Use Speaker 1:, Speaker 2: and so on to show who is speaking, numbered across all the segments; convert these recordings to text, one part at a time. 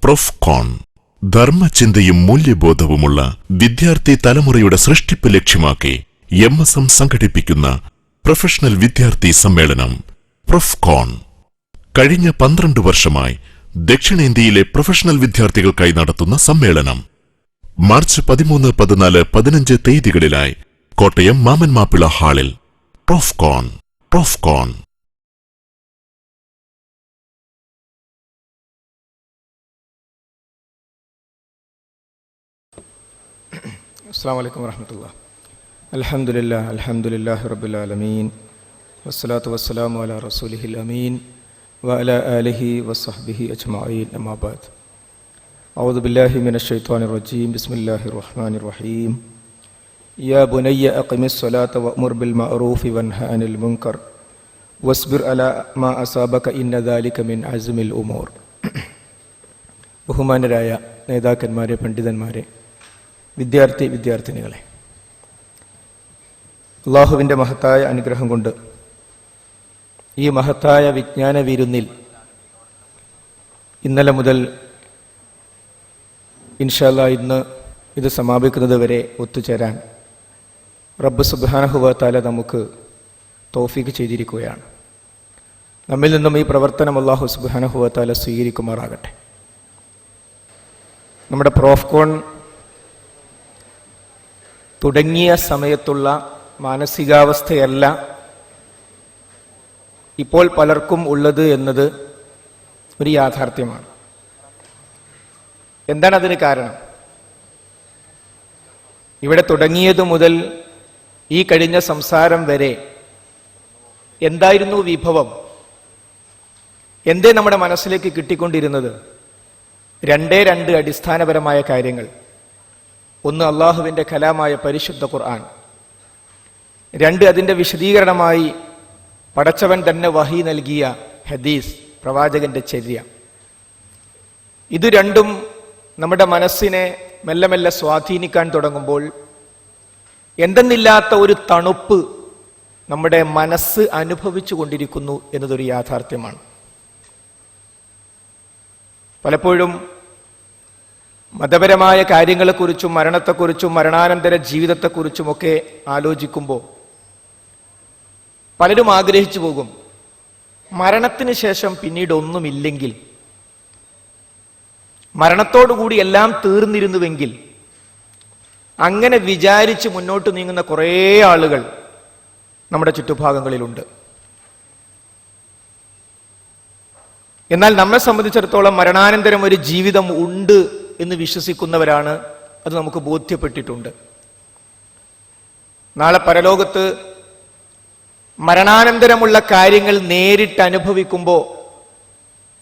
Speaker 1: പ്രൊഫ്കോൺ. ധർമ്മചിന്തയും മൂല്യബോധവുമുള്ള വിദ്യാർത്ഥി തലമുറയുടെ സൃഷ്ടിപ്പ് ലക്ഷ്യമാക്കി MSM സംഘടിപ്പിക്കുന്ന പ്രൊഫഷണൽ വിദ്യാർത്ഥി സമ്മേളനം പ്രൊഫ്കോൺ. കഴിഞ്ഞ 12 വർഷമായി ദക്ഷിണേന്ത്യയിലെ പ്രൊഫഷണൽ വിദ്യാർത്ഥികൾക്കായി നടത്തുന്ന സമ്മേളനം മാർച്ച് 13, 14, 15 തീയതികളിലായി കോട്ടയം മാമൻ മാപ്പിള ഹാളിൽ. പ്രൊഫ്കോൺ.
Speaker 2: അസ്സലാമു അലൈക്കും വറഹ്മത്തുള്ളാഹി. അൽഹംദുലില്ലാഹി റബ്ബിൽ ആലമീൻ വസ്സലാത്തു വസ്സലാമു അലാ റസൂലിഹിൽ അമീൻ വഅലാ ആലിഹി വസ്സഹ്ബിഹി അജ്മഈൻ. അമ്മാ ബഅദ്. അഊദു ബില്ലാഹി മിനശ് ശൈത്വാനിർ റജീം. ബിസ്മില്ലാഹിർ റഹ്മാനിർ റഹീം. യാ ബുനയ്യ അഖിമിസ് സ്വലാത്ത വഅ്മുർ ബിൽ മഅറൂഫി വൻഹ അനിൽ മുൻകർ വസ്ബിർ അലാ മാ അസാബക ഇന്ന ദാലിക മിൻ അസ്മിൽ ഉമൂർ. ബഹുമാനരായ നേതാക്കന്മാരെ, പണ്ഡിതന്മാരെ, വിദ്യാർത്ഥിനികളെ, അള്ളാഹുവിൻ്റെ മഹത്തായ അനുഗ്രഹം കൊണ്ട് ഈ മഹത്തായ വിജ്ഞാന വിരുന്നിൽ ഇന്നലെ മുതൽ ഇൻഷാ അല്ലാഹ് ഇന്ന് ഇത് സമാപിക്കുന്നത് വരെ ഒത്തുചേരാൻ റബ്ബ് സുബ്ഹാനഹു വ തആല നമുക്ക് തൗഫീഖ് ചെയ്തിരിക്കുകയാണ്. നമ്മിൽ നിന്നും ഈ പ്രവർത്തനം അല്ലാഹു സുബ്ഹാനഹു വ തആല സ്വീകരിക്കുമാറാകട്ടെ. നമ്മുടെ പ്രൊഫ്കോൺ തുടങ്ങിയ സമയത്തുള്ള മാനസികാവസ്ഥയല്ല ഇപ്പോൾ പലർക്കും ഉള്ളത് എന്നത് ഒരു യാഥാർത്ഥ്യമാണ്. എന്താണ് അതിന് കാരണം? ഇവിടെ തുടങ്ങിയതു മുതൽ ഈ കഴിഞ്ഞ സംസാരം വരെ എന്തായിരുന്നു വിഭവം? എന്തേ നമ്മുടെ മനസ്സിലേക്ക് കിട്ടിക്കൊണ്ടിരുന്നത്? രണ്ട് അടിസ്ഥാനപരമായ കാര്യങ്ങൾ. ഒന്ന്, അള്ളാഹുവിൻ്റെ കലാമായ പരിശുദ്ധ ഖുർആൻ. 2, അതിൻ്റെ വിശദീകരണമായി പടച്ചവൻ തന്നെ വഹി നൽകിയ ഹദീസ്, പ്രവാചകന്റെ ചര്യ. ഇത് രണ്ടും നമ്മുടെ മനസ്സിനെ മെല്ലെ മെല്ലെ സ്വാധീനിക്കാൻ തുടങ്ങുമ്പോൾ എന്തെന്നില്ലാത്ത ഒരു തണുപ്പ് നമ്മുടെ മനസ്സ് അനുഭവിച്ചു കൊണ്ടിരിക്കുന്നു എന്നതൊരു യാഥാർത്ഥ്യമാണ്. പലപ്പോഴും മതപരമായ കാര്യങ്ങളെക്കുറിച്ചും മരണത്തെക്കുറിച്ചും മരണാനന്തര ജീവിതത്തെക്കുറിച്ചുമൊക്കെ ആലോചിക്കുമ്പോൾ പലരും ആഗ്രഹിച്ചു പോകും, മരണത്തിന് ശേഷം പിന്നീട് ഒന്നുമില്ലെങ്കിൽ, മരണത്തോടുകൂടി എല്ലാം തീർന്നിരുന്നുവെങ്കിൽ. അങ്ങനെ വിചാരിച്ച് മുന്നോട്ട് നീങ്ങുന്ന കുറേ ആളുകൾ നമ്മുടെ ചുറ്റുഭാഗങ്ങളിലുണ്ട്. എന്നാൽ നമ്മെ സംബന്ധിച്ചിടത്തോളം മരണാനന്തരം ഒരു ജീവിതം ഉണ്ട് എന്ന് വിശ്വസിക്കുന്നവരാണ്. അത് നമുക്ക് ബോധ്യപ്പെട്ടിട്ടുണ്ട്. നാളെ പരലോകത്ത് മരണാനന്തരമുള്ള കാര്യങ്ങൾ നേരിട്ട് അനുഭവിക്കുമ്പോൾ,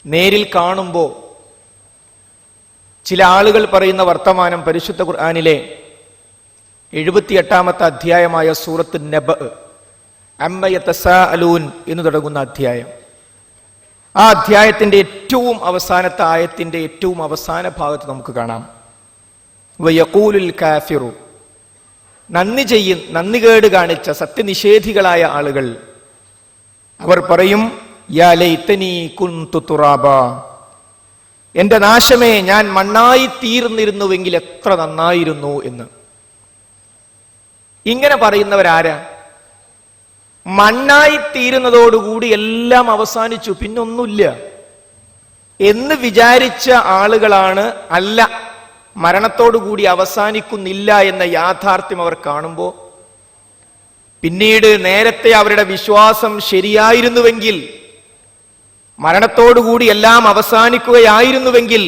Speaker 2: നേരിൽ കാണുമ്പോൾ ചില ആളുകൾ പറയുന്ന വർത്തമാനം പരിശുദ്ധ ഖുർആനിലെ 78-ാമത്തെ അധ്യായമായ സൂറത്ത് നബ, അമ്മ യതസാഅലൂൻ എന്ന് തുടങ്ങുന്ന അധ്യായം. ആ അധ്യായത്തിന്റെ ഏറ്റവും അവസാനത്തെ ആയത്തിന്റെ ഏറ്റവും അവസാന ഭാഗത്ത് നമുക്ക് കാണാം, വയഖൂലുൽ കാഫിറു, നന്ദികേട് കാണിച്ച സത്യനിഷേധികളായ ആളുകൾ അവർ പറയും, യാ ലൈതനി കുൻതു തുറാബ, എന്റെ നാശമേ, ഞാൻ മണ്ണായി തീർന്നിരുന്നുവെങ്കിൽ എത്ര നന്നായിരുന്നു എന്ന്. ഇങ്ങനെ പറയുന്നവരാരാ? മണ്ണായി തീരുന്നതോടുകൂടി എല്ലാം അവസാനിച്ചു, പിന്നൊന്നുമില്ല എന്ന് വിചാരിച്ച ആളുകളാണ്. അല്ല, മരണത്തോടുകൂടി അവസാനിക്കുന്നില്ല എന്ന യാഥാർത്ഥ്യം അവർ കാണുമ്പോൾ പിന്നീട് നേരത്തെ അവരുടെ വിശ്വാസം ശരിയായിരുന്നുവെങ്കിൽ, മരണത്തോടുകൂടി എല്ലാം അവസാനിക്കുകയായിരുന്നുവെങ്കിൽ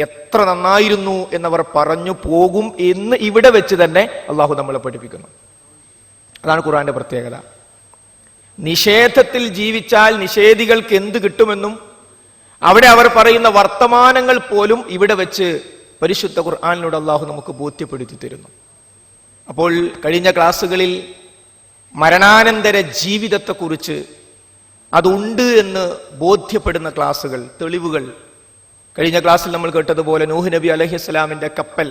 Speaker 2: എത്ര നന്നായിരുന്നു എന്നവർ പറഞ്ഞു പോകും എന്ന് ഇവിടെ വെച്ച് തന്നെ അള്ളാഹു നമ്മളെ പഠിപ്പിക്കുന്നു. അതാണ് ഖുർആന്റെ പ്രത്യേകത. നിഷേധത്തിൽ ജീവിച്ചാൽ നിഷേധികൾക്ക് എന്ത് കിട്ടുമെന്നും അവിടെ അവർ പറയുന്ന വർത്തമാനങ്ങൾ പോലും ഇവിടെ വെച്ച് പരിശുദ്ധ ഖുർആനിലൂടെ അള്ളാഹു നമുക്ക് ബോധ്യപ്പെടുത്തി തരുന്നു. അപ്പോൾ കഴിഞ്ഞ ക്ലാസ്സുകളിൽ മരണാനന്തര ജീവിതത്തെക്കുറിച്ച് അതുണ്ട് എന്ന് ബോധ്യപ്പെടുന്ന ക്ലാസ്സുകൾ, തെളിവുകൾ, കഴിഞ്ഞ ക്ലാസ്സിൽ നമ്മൾ കേട്ടതുപോലെ നൂഹ് നബി അലൈഹിസ്സലാമിന്റെ കപ്പൽ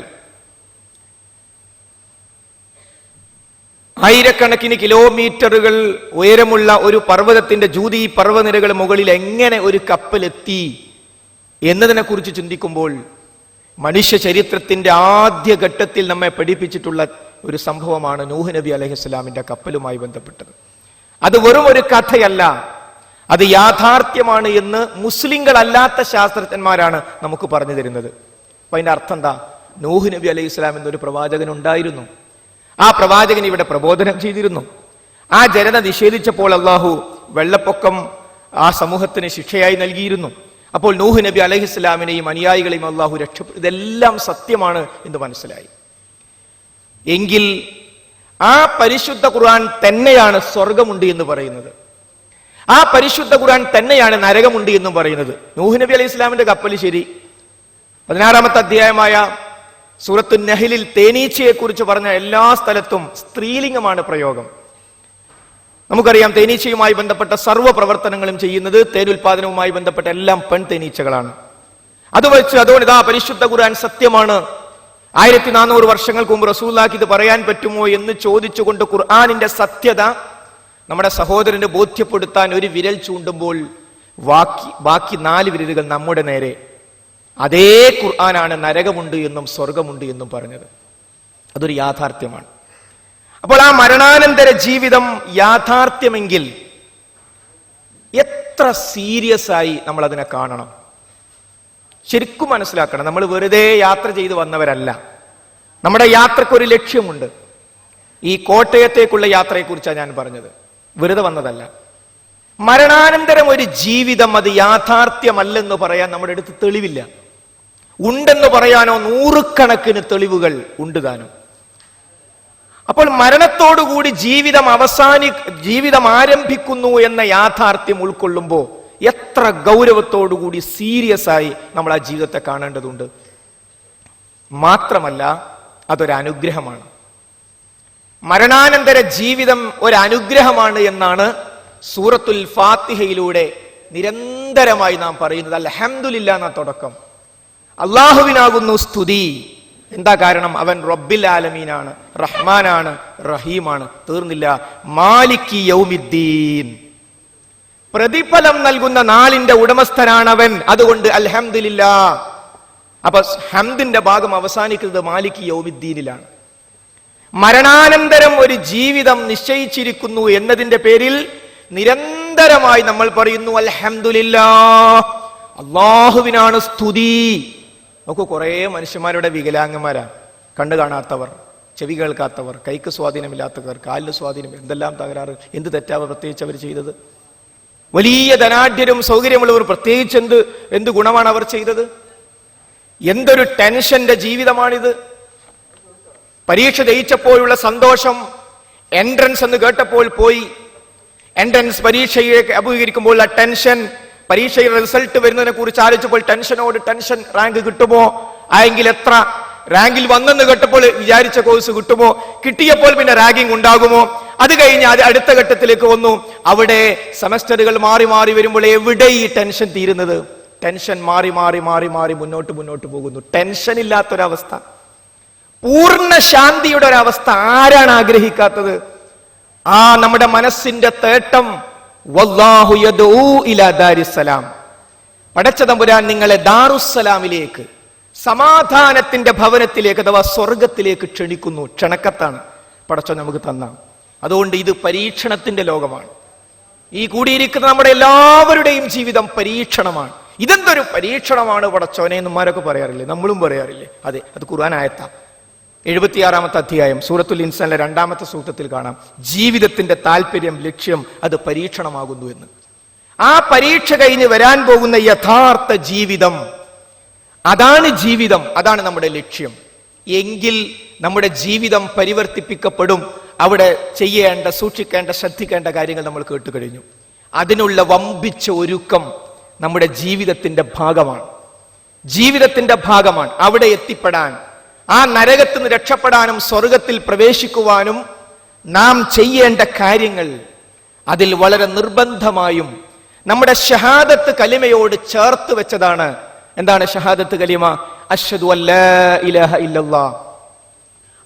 Speaker 2: ആയിരക്കണക്കിന് കിലോമീറ്ററുകൾ ഉയരമുള്ള ഒരു പർവ്വതത്തിന്റെ ജൂതി പർവ്വനിരകൾ മുകളിൽ എങ്ങനെ ഒരു കപ്പൽ എത്തി എന്നതിനെ കുറിച്ച് ചിന്തിക്കുമ്പോൾ മനുഷ്യ ചരിത്രത്തിന്റെ ആദ്യ ഘട്ടത്തിൽ നമ്മെ പഠിപ്പിച്ചിട്ടുള്ള ഒരു സംഭവമാണ് നൂഹ് നബി അലൈഹിസ്സലാമിന്റെ കപ്പലുമായി ബന്ധപ്പെട്ടത്. അത് വെറും ഒരു കഥയല്ല, അത് യാഥാർത്ഥ്യമാണ് എന്ന് മുസ്ലിങ്ങളല്ലാത്ത ശാസ്ത്രജ്ഞന്മാരാണ് നമുക്ക് പറഞ്ഞു തരുന്നത്. അപ്പൊ അതിന്റെ അർത്ഥം എന്താ? നൂഹ് നബി അലൈഹി സ്വലാം എന്നൊരു പ്രവാചകൻ ഉണ്ടായിരുന്നു. ആ പ്രവാചകൻ ഇവിടെ പ്രബോധനം ചെയ്തിരുന്നു. ആ ജനത നിഷേധിച്ചപ്പോൾ അള്ളാഹു വെള്ളപ്പൊക്കം ആ സമൂഹത്തിന് ശിക്ഷയായി നൽകിയിരുന്നു. അപ്പോൾ നൂഹ് നബി അലൈഹിസ്സലാമിനെയും അനുയായികളെയും അള്ളാഹു രക്ഷപ്പെട്ടു. ഇതെല്ലാം സത്യമാണ് എന്ന് മനസ്സിലായി. എങ്കിൽ ആ പരിശുദ്ധ ഖുർആൻ തന്നെയാണ് സ്വർഗമുണ്ട് എന്ന് പറയുന്നത്. ആ പരിശുദ്ധ ഖുർആൻ തന്നെയാണ് നരകമുണ്ട് എന്നും പറയുന്നത്. നൂഹ് നബി അലൈഹി ഇസ്ലാമിന്റെ കപ്പൽ ശരി, 16-ാമത്തെ അധ്യായമായ സൂറത്തുൻ നഹ്ലിൽ തേനീച്ചയെ കുറിച്ച് പറഞ്ഞ എല്ലാ സ്ഥലത്തും സ്ത്രീലിംഗമാണ് പ്രയോഗം. നമുക്കറിയാം, തേനീച്ചയുമായി ബന്ധപ്പെട്ട സർവ്വ പ്രവർത്തനങ്ങളും ചെയ്യുന്നത്, തേനുൽപാദനവുമായി ബന്ധപ്പെട്ട എല്ലാം പെൺ തേനീച്ചകളാണ്. അതുകൊണ്ട് ഇതാ പരിശുദ്ധ ഖുർആൻ സത്യമാണ്. 1400 വർഷങ്ങൾക്ക് മുമ്പ് റസൂലുള്ളാഹിക്ക് ഇത് പറയാൻ പറ്റുമോ എന്ന് ചോദിച്ചുകൊണ്ട് ഖുർആനിന്റെ സത്യത നമ്മുടെ സഹോദരന് ബോധ്യപ്പെടുത്താൻ ഒരു വിരൽ ചൂണ്ടുമ്പോൾ ബാക്കി 4 വിരലുകൾ നമ്മുടെ നേരെ. അതേ ഖുർആനാണ് നരകമുണ്ട് എന്നും സ്വർഗമുണ്ട് എന്നും പറഞ്ഞത്. അതൊരു യാഥാർത്ഥ്യമാണ്. അപ്പോൾ ആ മരണാനന്തര ജീവിതം യാഥാർത്ഥ്യമെങ്കിൽ എത്ര സീരിയസ് ആയി നമ്മൾ അതിനെ കാണണം. ശരിക്കും മനസ്സിലാക്കണം, നമ്മൾ വെറുതെ യാത്ര ചെയ്ത് വന്നവരല്ല. നമ്മുടെ യാത്രക്കൊരു ലക്ഷ്യമുണ്ട്. ഈ കോട്ടയത്തേക്കുള്ള യാത്രയെക്കുറിച്ചാണ് ഞാൻ പറഞ്ഞത്, വെറുതെ വന്നതല്ല. മരണാനന്തരം ഒരു ജീവിതം അത് യാഥാർത്ഥ്യമല്ലെന്ന് പറയാൻ നമ്മുടെ അടുത്ത് തെളിവില്ല. ഉണ്ടെന്ന് പറയാനോ 100 കണക്കിന് തെളിവുകൾ ഉണ്ട് താനും. അപ്പോൾ മരണത്തോടുകൂടി ജീവിതം ആരംഭിക്കുന്നു എന്ന യാഥാർത്ഥ്യം ഉൾക്കൊള്ളുമ്പോൾ എത്ര ഗൗരവത്തോടുകൂടി സീരിയസ് ആയി നമ്മൾ ആ ജീവിതത്തെ കാണേണ്ടതുണ്ട്. മാത്രമല്ല, അതൊരനുഗ്രഹമാണ്. മരണാനന്തര ജീവിതം ഒരു അനുഗ്രഹമാണ് എന്നാണ് സൂറത്തുൽ ഫാത്തിഹയിലൂടെ നിരന്തരമായി നാം പറയുന്നത്. അൽഹംദുലില്ലാ എന്ന തുടക്കം. അള്ളാഹുവിനാകുന്നു സ്തുതി. എന്താ കാരണം? അവൻ റബ്ബിൽ ആലമീനാണ്, റഹ്മാനാണ്, റഹീമാണ്. തീർന്നില്ല. മാലികി യൗമിദ്ദീൻ, പ്രതിഫലം നൽകുന്ന നാളിന്റെ ഉടമസ്ഥനാണ് അവൻ. അതുകൊണ്ട് അൽഹംദുലില്ലാ. അപ്പൊ ഹംദിന്റെ ഭാഗം അവസാനിക്കുന്നത് മാലികി യൗമിദ്ദീനിലാണ്. മരണാനന്തരം ഒരു ജീവിതം നിശ്ചയിച്ചിരിക്കുന്നു എന്നതിന്റെ പേരിൽ നിരന്തരമായി നമ്മൾ പറയുന്നു അൽഹംദുലില്ലാ, അള്ളാഹുവിനാണ് സ്തുതി. നോക്കൂ, കുറെ മനുഷ്യന്മാരുടെ വികലാംഗന്മാരാ. കണ്ണു കാണാത്തവർ, ചെവി കേൾക്കാത്തവർ, കൈക്ക് സ്വാധീനമില്ലാത്തവർ, കാലിന് സ്വാധീനം, എന്തെല്ലാം തകരാറ്, എന്ത് തെറ്റാവർ പ്രത്യേകിച്ച് അവർ ചെയ്തത്? വലിയ ധനാഢ്യരും സൗകര്യമുള്ളവർ പ്രത്യേകിച്ച് എന്ത് ഗുണമാണ് അവർ ചെയ്തത്? എന്തൊരു ടെൻഷന്റെ ജീവിതമാണിത്. പരീക്ഷ ജയിച്ചപ്പോഴുള്ള സന്തോഷം, എൻട്രൻസ് എന്ന് കേട്ടപ്പോൾ പോയി, എൻട്രൻസ് പരീക്ഷയെ അഭിമുഖീകരിക്കുമ്പോൾ ആ ടെൻഷൻ, പരീക്ഷയുടെ റിസൾട്ട് വരുന്നതിനെ കുറിച്ച് ആലോചിച്ചപ്പോൾ ടെൻഷനോട് ടെൻഷൻ. റാങ്ക് കിട്ടുമോ? ആയെങ്കിൽ എത്ര? റാങ്കിൽ വന്നെന്ന് കേട്ടപ്പോൾ വിചാരിച്ച കോഴ്സ് കിട്ടുമോ? കിട്ടിയപ്പോൾ പിന്നെ റാങ്കിങ് ഉണ്ടാകുമോ? അത് കഴിഞ്ഞ് അടുത്ത ഘട്ടത്തിലേക്ക് വന്നു. അവിടെ സെമസ്റ്ററുകൾ മാറി മാറി വരുമ്പോൾ എവിടെ ഈ ടെൻഷൻ തീരുന്നത്? ടെൻഷൻ മാറി മാറി മാറി മാറി മുന്നോട്ട് പോകുന്നു. ടെൻഷൻ ഇല്ലാത്തൊരവസ്ഥ, പൂർണ്ണ ശാന്തിയുടെ ഒരവസ്ഥ ആരാണ് ആഗ്രഹിക്കാത്തത്? ആ നമ്മുടെ മനസ്സിന്റെ തേട്ടം വല്ലാഹു യദഊ ഇലാ ദാരിസ്സലാം, പടച്ച തമ്പുരാൻ നിങ്ങളെ ദാറുസ്സലാമിലേക്ക്, സമാധാനത്തിന്റെ ഭവനത്തിലേക്ക്, അഥവാ സ്വർഗത്തിലേക്ക് ക്ഷണിക്കുന്നു. ക്ഷണക്കത്താണ് പടച്ചോൻ നമുക്ക് തന്ന. അതുകൊണ്ട് ഇത് പരീക്ഷണത്തിന്റെ ലോകമാണ്. ഈ കൂടിയിരിക്കുന്ന നമ്മുടെ എല്ലാവരുടെയും ജീവിതം പരീക്ഷണമാണ്. ഇതെന്തൊരു പരീക്ഷണമാണ് പടച്ചോനെ എന്നുമാരൊക്കെ പറയാറില്ലേ? നമ്മളും പറയാറില്ലേ? അതെ, അത് ഖുർആൻ ആയത്താ. 76-ാമത്തെ അധ്യായം സൂറത്തുൽ ഇൻസാനിലെ 2-ാമത്തെ സൂക്തത്തിൽ കാണാം, ജീവിതത്തിന്റെ താല്പര്യം, ലക്ഷ്യം അത് പരീക്ഷണമാകുന്നു എന്ന്. ആ പരീക്ഷ കഴിഞ്ഞ് വരാൻ പോകുന്ന യഥാർത്ഥ ജീവിതം, അതാണ് ജീവിതം, അതാണ് നമ്മുടെ ലക്ഷ്യം. എങ്കിൽ നമ്മുടെ ജീവിതം പരിവർത്തിപ്പിക്കപ്പെടും. അവിടെ ചെയ്യേണ്ട, സൂക്ഷിക്കേണ്ട, ശ്രദ്ധിക്കേണ്ട കാര്യങ്ങൾ നമ്മൾ കേട്ടുകഴിഞ്ഞു. അതിനുള്ള വമ്പിച്ച ഒരുക്കം നമ്മുടെ ജീവിതത്തിന്റെ ഭാഗമാണ്. അവിടെ എത്തിപ്പെടാൻ, ആ നരകത്തിൽ നിന്ന് രക്ഷപ്പെടാനും സ്വർഗത്തിൽ പ്രവേശിക്കുവാനും നാം ചെയ്യേണ്ട കാര്യങ്ങൾ, അതിൽ വളരെ നിർബന്ധമായും നമ്മുടെ ഷഹാദത്ത് കലിമയോട് ചേർത്ത് വെച്ചതാണ്. എന്താണ് ഷഹാദത്ത് കലിമ? അശ്ഹദു അല്ലാ ഇലാഹ ഇല്ലല്ലാഹ്,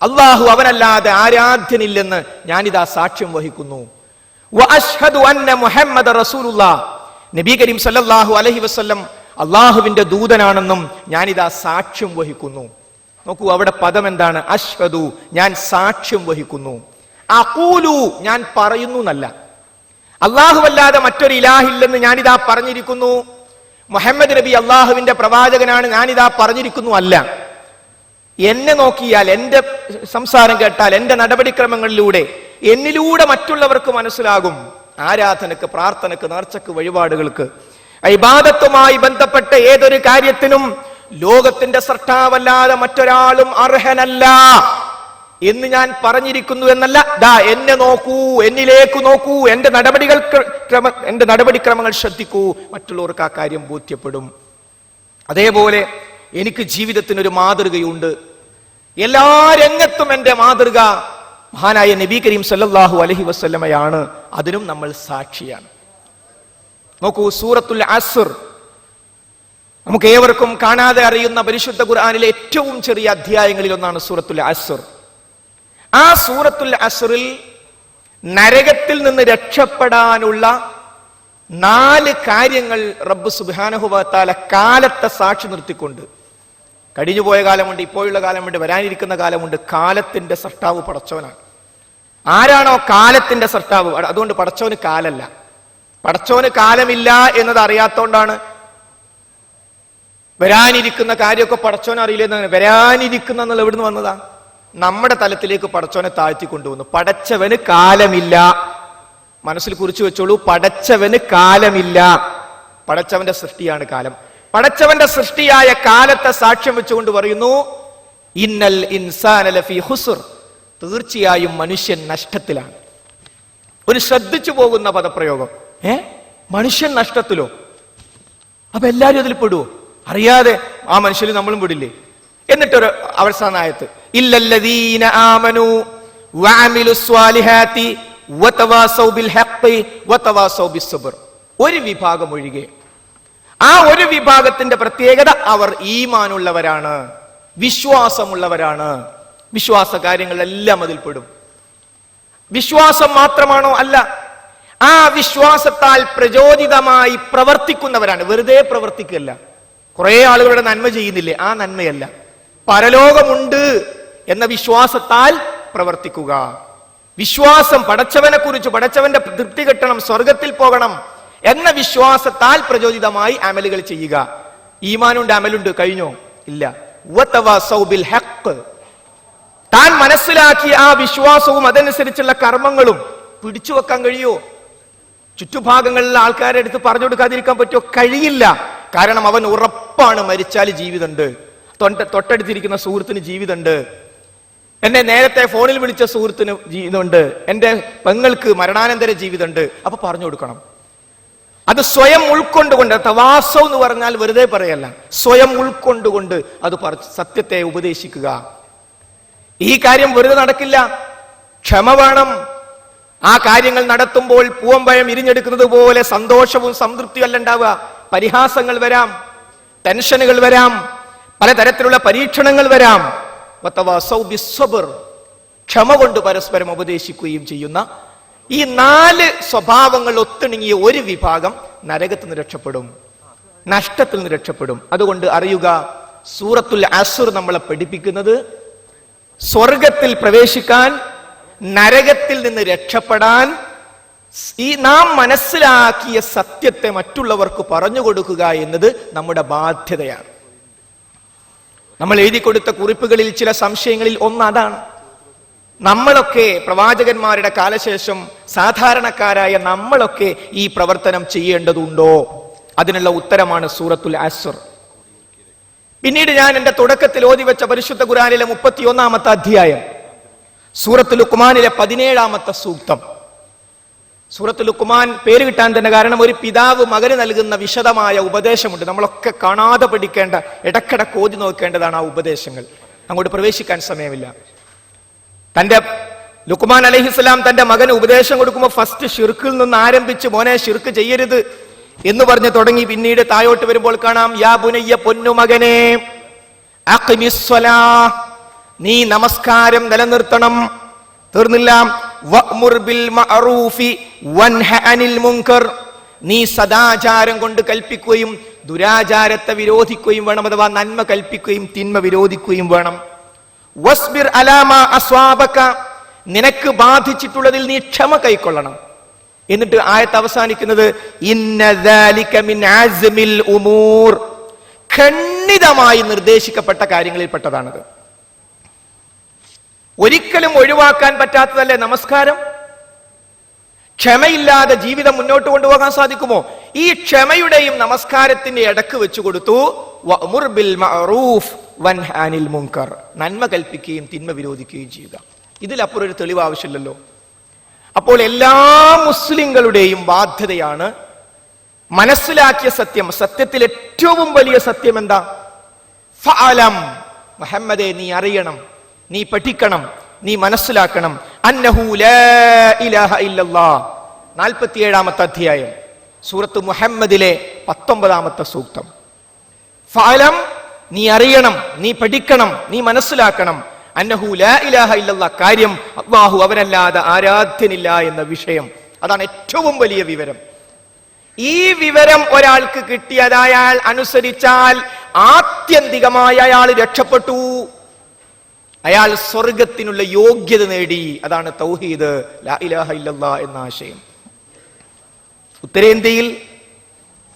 Speaker 2: അല്ലാഹു അവനല്ലാതെ ആരാധ്യനില്ലെന്ന് ഞാനിതാ സാക്ഷ്യം വഹിക്കുന്നു. വ അശ്ഹദു അന്ന മുഹമ്മദ റസൂലുള്ളാഹ്, നബി കരീം സല്ലല്ലാഹു അലൈഹി വസല്ലം അള്ളാഹുവിന്റെ ദൂതനാണെന്നും ഞാനിതാ സാക്ഷ്യം വഹിക്കുന്നു. നോക്കൂ, അവിടെ പദം എന്താണ്? അശ്ഹദു, ഞാൻ സാക്ഷ്യം വഹിക്കുന്നു. അഖൂലു, ഞാൻ പറയുന്നു എന്നല്ല. അല്ലാഹുവല്ലാതെ മറ്റൊരു ഇലാഹില്ലെന്ന് ഞാനിതാ പറഞ്ഞിരിക്കുന്നു. മുഹമ്മദ് നബി അള്ളാഹുവിന്റെ പ്രവാചകനാണ്, ഞാനിതാ പറഞ്ഞിരിക്കുന്നു അല്ല. എന്നെ നോക്കിയാൽ, എന്റെ സംസാരം കേട്ടാൽ, എന്റെ നടപടിക്രമങ്ങളിലൂടെ, എന്നിലൂടെ മറ്റുള്ളവർക്ക് മനസ്സിലാകും ആരാധനക്ക്, പ്രാർത്ഥനക്ക്, നേർച്ചക്ക്, വഴിപാടുകൾക്ക്, ഇബാദത്തുമായി ബന്ധപ്പെട്ട ഏതൊരു കാര്യത്തിനും ലോകത്തിന്റെ സൃഷ്ടാവല്ലാതെ മറ്റൊരാളും അർഹനല്ല എന്ന് ഞാൻ പറഞ്ഞിരിക്കുന്നു എന്നല്ല. ദാ എന്നെ നോക്കൂ, എന്നിലേക്ക് നോക്കൂ, എന്റെ നടപടിക്രമങ്ങൾ ശ്രദ്ധിക്കൂ, മറ്റുള്ളവർക്ക് ആ കാര്യം ബോധ്യപ്പെടും. അതേപോലെ എനിക്ക് ജീവിതത്തിനൊരു മാതൃകയുണ്ട്. എല്ലാ രംഗത്തും എന്റെ മാതൃക മഹാനായ നബി കരീം സല്ലല്ലാഹു അലൈഹി വസല്ലമയാണ്. അതിനും നമ്മൾ സാക്ഷിയാണ്. നോക്കൂ, സൂറത്തുൽ അസ്ർ നമുക്ക് ഏവർക്കും കാണാതെ അറിയുന്ന പരിശുദ്ധ ഖുർആനിലെ ഏറ്റവും ചെറിയ അധ്യായങ്ങളിൽ ഒന്നാണ് സൂറത്തുൽ അസ്ർ. ആ സൂറത്തുൽ അസ്റിൽ നരകത്തിൽ നിന്ന് രക്ഷപ്പെടാനുള്ള 4 കാര്യങ്ങൾ റബ്ബ് സുബ്ഹാനഹു വ തആല കാലത്തെ സാക്ഷി നിർത്തിക്കൊണ്ട്, കഴിഞ്ഞുപോയ കാലമുണ്ട്, ഇപ്പോഴുള്ള കാലമുണ്ട്, വരാനിരിക്കുന്ന കാലമുണ്ട്. കാലത്തിന്റെ സൃഷ്ടാവ് പടച്ചവനാണ്. ആരാണോ കാലത്തിന്റെ സൃഷ്ടാവ്, അതുകൊണ്ട് പടച്ചവന് കാലല്ല. പടച്ചവന് കാലമില്ല എന്നത് അറിയാത്തോണ്ടാണ് വരാനിരിക്കുന്ന കാര്യമൊക്കെ പടച്ചോനെ അറിയില്ലെന്നാണ്. വരാനിരിക്കുന്ന എന്നുള്ള എവിടുന്ന് വന്നതാ? നമ്മുടെ തലത്തിലേക്ക് പടച്ചോനെ താഴ്ത്തി കൊണ്ടുവന്നു. പടച്ചവന് കാലമില്ല. മനസ്സിൽ കുറിച്ചു വെച്ചോളൂ, പടച്ചവന് കാലമില്ല. പടച്ചവന്റെ സൃഷ്ടിയാണ് കാലം. പടച്ചവന്റെ സൃഷ്ടിയായ കാലത്തെ സാക്ഷ്യം വെച്ചുകൊണ്ട് പറയുന്നു, ഇന്നൽ ഇൻസാന ലഫീ ഖുസ്ർ, തീർച്ചയായും മനുഷ്യൻ നഷ്ടത്തിലാണ്. ഒരു ശ്രദ്ധിച്ചു പോകുന്ന പദപ്രയോഗം. മനുഷ്യൻ നഷ്ടത്തിലോ? അപ്പൊ എല്ലാരും അതിൽ പെടുവോ? അറിയാതെ ആ മനുഷ്യന് നമ്മളും പെടില്ലേ? എന്നിട്ടൊരു അവസാനായത്ത്, ഇല്ലല്ലദീന ആമനു വഅമിലുസ് സ്വാലിഹാത്തി വതവാസൗ ബിൽ ഹഖ് വതവാസൗ ബിസ്സബ്ർ. ഒരു വിഭാഗം ഒഴികെ, ആ ഒരു വിഭാഗത്തിന്റെ പ്രത്യേകത അവർ ഈമാനുള്ളവരാണ്, വിശ്വാസമുള്ളവരാണ്. വിശ്വാസ കാര്യങ്ങളെല്ലാം അതിൽ പെടും. വിശ്വാസം മാത്രമാണോ? അല്ല, ആ വിശ്വാസത്താൽ പ്രചോദിതമായി പ്രവർത്തിക്കുന്നവരാണ്. വെറുതെ പ്രവർത്തിക്കല്ല. കുറെ ആളുകളുടെ നന്മ ചെയ്യുന്നില്ലേ? ആ നന്മയല്ല, പരലോകമുണ്ട് എന്ന വിശ്വാസത്താൽ പ്രവർത്തിക്കുക. വിശ്വാസം, പടച്ചവനെ കുറിച്ച്, പടച്ചവന്റെ തൃപ്തി കിട്ടണം, സ്വർഗത്തിൽ പോകണം എന്ന വിശ്വാസത്താൽ പ്രചോദിതമായി അമലുകൾ ചെയ്യുക. ഈമാനുണ്ട്, അമലുണ്ട്, കഴിഞ്ഞോ? ഇല്ല. വതവാസൗ ബിൽ ഹഖ്, താൻ മനസ്സിലാക്കിയ ആ വിശ്വാസവും അതനുസരിച്ചുള്ള കർമ്മങ്ങളും പിടിച്ചു വെക്കാൻ കഴിയോ? ചുറ്റുഭാഗങ്ങളിലെ ആൾക്കാരെ അടുത്ത് പറഞ്ഞു കൊടുക്കാതിരിക്കാൻ പറ്റുമോ? കഴിയില്ല. കാരണം അവൻ ഉറപ്പാണ് മരിച്ചാൽ ജീവിതമുണ്ട്, തൊട്ടടുത്തിരിക്കുന്ന സുഹൃത്തിന് ജീവിതമുണ്ട്, എന്നെ നേരത്തെ ഫോണിൽ വിളിച്ച സുഹൃത്തിന് ജീവിതമുണ്ട്, എന്റെ പെങ്ങൾക്ക് മരണാനന്തര ജീവിതമുണ്ട്. അപ്പൊ പറഞ്ഞു കൊടുക്കണം. അത് സ്വയം ഉൾക്കൊണ്ടുകൊണ്ട്, തവാസോ എന്ന് പറഞ്ഞാൽ വെറുതെ പറയല്ല, സ്വയം ഉൾക്കൊണ്ടുകൊണ്ട് അത് സത്യത്തെ ഉപദേശിക്കുക. ഈ കാര്യം വെറുതെ നടക്കില്ല, ക്ഷമ വേണം. ആ കാര്യങ്ങൾ നടത്തുമ്പോൾ പൂവമ്പഴം ഇരിഞ്ഞെടുക്കുന്നത് പോലെ സന്തോഷവും സംതൃപ്തിയും അല്ല ഉണ്ടാവുക. പരിഹാസങ്ങൾ വരാം, ടെൻഷനുകൾ വരാം, പലതരത്തിലുള്ള പരീക്ഷണങ്ങൾ വരാം. ക്ഷമ കൊണ്ട് പരസ്പരം ഉപദേശിക്കുകയും ചെയ്യുന്ന ഈ 4 സ്വഭാവങ്ങൾ ഒത്തിണങ്ങിയ ഒരു വിഭാഗം നരകത്തിൽ നിന്ന് രക്ഷപ്പെടും, നഷ്ടത്തിൽ നിന്ന് രക്ഷപ്പെടും. അതുകൊണ്ട് അറിയുക, സൂറത്തുൽ അസ്ർ നമ്മളെ പഠിപ്പിക്കുന്നത് സ്വർഗത്തിൽ പ്രവേശിക്കാൻ, നരകത്തിൽ നിന്ന് രക്ഷപ്പെടാൻ, ഈ നാം മനസ്സിലാക്കിയ സത്യത്തെ മറ്റുള്ളവർക്ക് പറഞ്ഞു കൊടുക്കുക എന്നത് നമ്മുടെ ബാധ്യതയാണ്. നമ്മൾ എഴുതി കൊടുത്ത കുറിപ്പുകളിൽ ചില സംശയങ്ങളിൽ ഒന്ന് അതാണ്. നമ്മളൊക്കെ പ്രവാചകന്മാരുടെ കാലശേഷം സാധാരണക്കാരായ നമ്മളൊക്കെ ഈ പ്രവർത്തനം ചെയ്യേണ്ടതുണ്ടോ? അതിനുള്ള ഉത്തരമാണ് സൂറത്തുൽ അസ്ർ. പിന്നീട് ഞാൻ എന്റെ തുടക്കത്തിൽ ഓതി വെച്ച പരിശുദ്ധ ഖുർആനിലെ 31-ാമത്തെ അധ്യായം, സൂറത്തുൽ ലുഖ്മാനിലെ 17-ാമത്തെ സൂക്തം. സൂറത്തുൽ ലുഖ്മാൻ പേര് കിട്ടാൻ തന്നെ കാരണം ഒരു പിതാവ് മകന് നൽകുന്ന വിശദമായ ഉപദേശമുണ്ട്. നമ്മളൊക്കെ കാണാതെ പഠിക്കേണ്ട, ഇടക്കിടക്ക് ഓതി നോക്കേണ്ടതാണ് ആ ഉപദേശങ്ങൾ. അങ്ങോട്ട് പ്രവേശിക്കാൻ സമയമില്ല. തന്റെ ലുഖ്മാൻ അലൈഹിസ്സലാം തന്റെ മകന് ഉപദേശം കൊടുക്കുമ്പോൾ ഫസ്റ്റ് ഷിർക്കിൽ നിന്ന് ആരംഭിച്ച്, മോനെ ഷിർക്ക് ചെയ്യരുത് എന്ന് പറഞ്ഞ് തുടങ്ങി. പിന്നീട് താഴോട്ട് വരുമ്പോൾ കാണാം, യാ ബുനയ്യ, പൊന്നുമകനെ, അഖിമിസ്സലാ, നീ നമസ്കാരം നിലനിർത്തണം. തീർന്നില്ല, വഅ്മുർ ബിൽ മഅറൂഫി വൻഹ അനിൽ മുൻകർ, നീ സദാചാരം കൊണ്ട് കൽപ്പിക്കുകയും ദുരാചാരത്തെ വിരോധിക്കുകയും വേണം, അഥവാ നന്മ കൽപ്പിക്കുകയും തിന്മ വിരോധിക്കുകയും വേണം. വസ്ബിർ അലാമ അസ്വാബക, നിനക്ക് ബാധിച്ചിട്ടുള്ളതിൽ നീ ക്ഷമ കൈക്കൊള്ളണം. എന്നിട്ട് ആയത്ത് അവസാനിക്കുന്നത് ഇന്ന ദാലിക മിൻ അസ്മിൽ ഉമൂർ, ഖണ്ഡിതമായി നിർദ്ദേശിക്കപ്പെട്ട കാര്യങ്ങളിൽപ്പെട്ടതാണത്. ഒരിക്കലും ഒഴിവാക്കാൻ പറ്റാത്തതല്ലേ നമസ്കാരം? ക്ഷമയില്ലാതെ ജീവിതം മുന്നോട്ട് കൊണ്ടുപോകാൻ സാധിക്കുമോ? ഈ ക്ഷമയുടെയും നമസ്കാരത്തിന്റെ ഇടക്ക് വെച്ചു കൊടുത്തു വഅ്മുർ ബിൽ മഅറൂഫ് വൻഹ അനിൽ മുൻകർ, നന്മ കൽപ്പിക്കുകയും തിന്മ വിരോധിക്കുകയും ചെയ്യുക. ഇതിലപ്പുറം ഒരു തെളിവ് ആവശ്യമില്ലല്ലോ. അപ്പോൾ എല്ലാ മുസ്ലിങ്ങളുടെയും ബാധ്യതയാണ് മനസ്സിലാക്കിയ സത്യം. സത്യത്തിൽ ഏറ്റവും വലിയ സത്യം എന്താ? ഫഅലം, മുഹമ്മദേ നീ അറിയണം, നീ പഠിക്കണം, നീ മനസ്സിലാക്കണം. അന്നഹു ലാ ഇലാഹ ഇല്ലല്ലാഹ്, 47-ാമത്തെ അധ്യായം സൂറത്ത് മുഹമ്മദിലെ 19-ാമത്തെ സൂക്തം. ഫഅലം, നീ അറിയണം, നീ പഠിക്കണം, നീ മനസ്സിലാക്കണം. അന്നഹു ലാ ഇലാഹ ഇല്ലല്ലാഹ്, കാര്യം അല്ലാഹു അവനല്ലാതെ ആരാധ്യനില്ല എന്ന വിഷയം. അതാണ് ഏറ്റവും വലിയ വിവരം. ഈ വിവരം ഒരാൾക്ക് കിട്ടിയത് അയാൾ അനുസരിച്ചാൽ ആത്യന്തികമായി അയാൾ രക്ഷപ്പെട്ടു, അയാൾ സ്വർഗത്തിനുള്ള യോഗ്യത നേടി. അതാണ് തൗഹീദ്, ലാ ഇലാഹ ഇല്ലല്ലാഹ് എന്ന ആശയം. ഉത്തരേന്ത്യയിൽ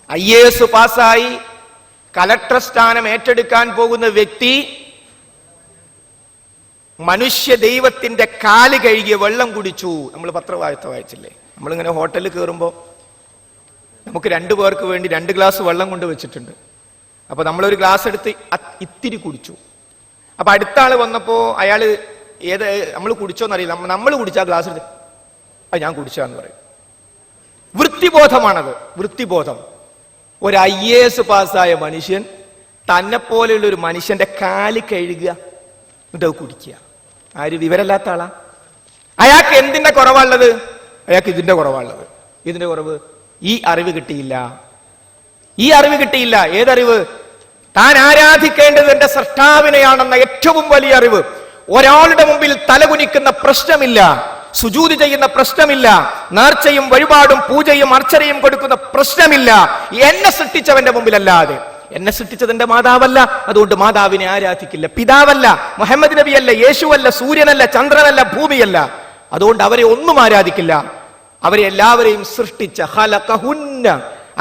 Speaker 2: IAS പാസ്സായി കലക്ടർ സ്ഥാനം ഏറ്റെടുക്കാൻ പോകുന്ന വ്യക്തി മനുഷ്യ ദൈവത്തിന്റെ കാല് കഴുകിയ വെള്ളം കുടിച്ചു. നമ്മൾ പത്രവാർത്ത വായിച്ചില്ലേ? നമ്മളിങ്ങനെ ഹോട്ടലിൽ കയറുമ്പോൾ നമുക്ക് 2 പേർക്ക് വേണ്ടി 2 ഗ്ലാസ് വെള്ളം കൊണ്ട് വെച്ചിട്ടുണ്ട്. അപ്പൊ നമ്മളൊരു ഗ്ലാസ് എടുത്ത് ഇത്തിരി കുടിച്ചു. അപ്പൊ അടുത്ത ആള് വന്നപ്പോ അയാള് നമ്മൾ കുടിച്ചോന്നറിയില്ല, നമ്മൾ കുടിച്ച ആ ഗ്ലാസ് എടുത്ത് അത് ഞാൻ കുടിച്ചാന്ന് പറയും. വൃത്തിബോധമാണത്, വൃത്തിബോധം. ഒരു IAS പാസ്സായ മനുഷ്യൻ തന്നെ പോലെയുള്ള ഒരു മനുഷ്യന്റെ കാല് കഴുകുക, എന്നിട്ട് അത് കുടിക്കുക. ആര്? വിവരമില്ലാത്ത ആളാ. അയാൾക്ക് എന്തിന്റെ കുറവാണുള്ളത്? അയാൾക്ക് ഇതിന്റെ കുറവാണുള്ളത്. ഇതിന്റെ കുറവ് ഈ അറിവ് കിട്ടിയില്ല, ഈ അറിവ് കിട്ടിയില്ല. ഏതറിവ്? താൻ ആരാധിക്കേണ്ടത് എന്റെ സൃഷ്ടാവിനെയാണെന്ന ഏറ്റവും വലിയ അറിവ്. ഒരാളുടെ മുമ്പിൽ തലകുനിക്കുന്ന പ്രശ്നമില്ല, സുജൂദ് ചെയ്യുന്ന പ്രശ്നമില്ല, നേർച്ചയും വഴിപാടും പൂജയും അർച്ചനയും കൊടുക്കുന്ന പ്രശ്നമില്ല എന്നെ സൃഷ്ടിച്ചവന്റെ മുമ്പിലല്ലാതെ. എന്നെ സൃഷ്ടിച്ചത് എന്റെ മാതാവല്ല, അതുകൊണ്ട് മാതാവിനെ ആരാധിക്കില്ല. പിതാവല്ല, മുഹമ്മദ് നബിയല്ല, യേശുവല്ല, സൂര്യനല്ല, ചന്ദ്രനല്ല, ഭൂമിയല്ല, അതുകൊണ്ട് അവരെ ഒന്നും ആരാധിക്കില്ല. അവരെ എല്ലാവരെയും സൃഷ്ടിച്ച ഖലഖഹുന്ന,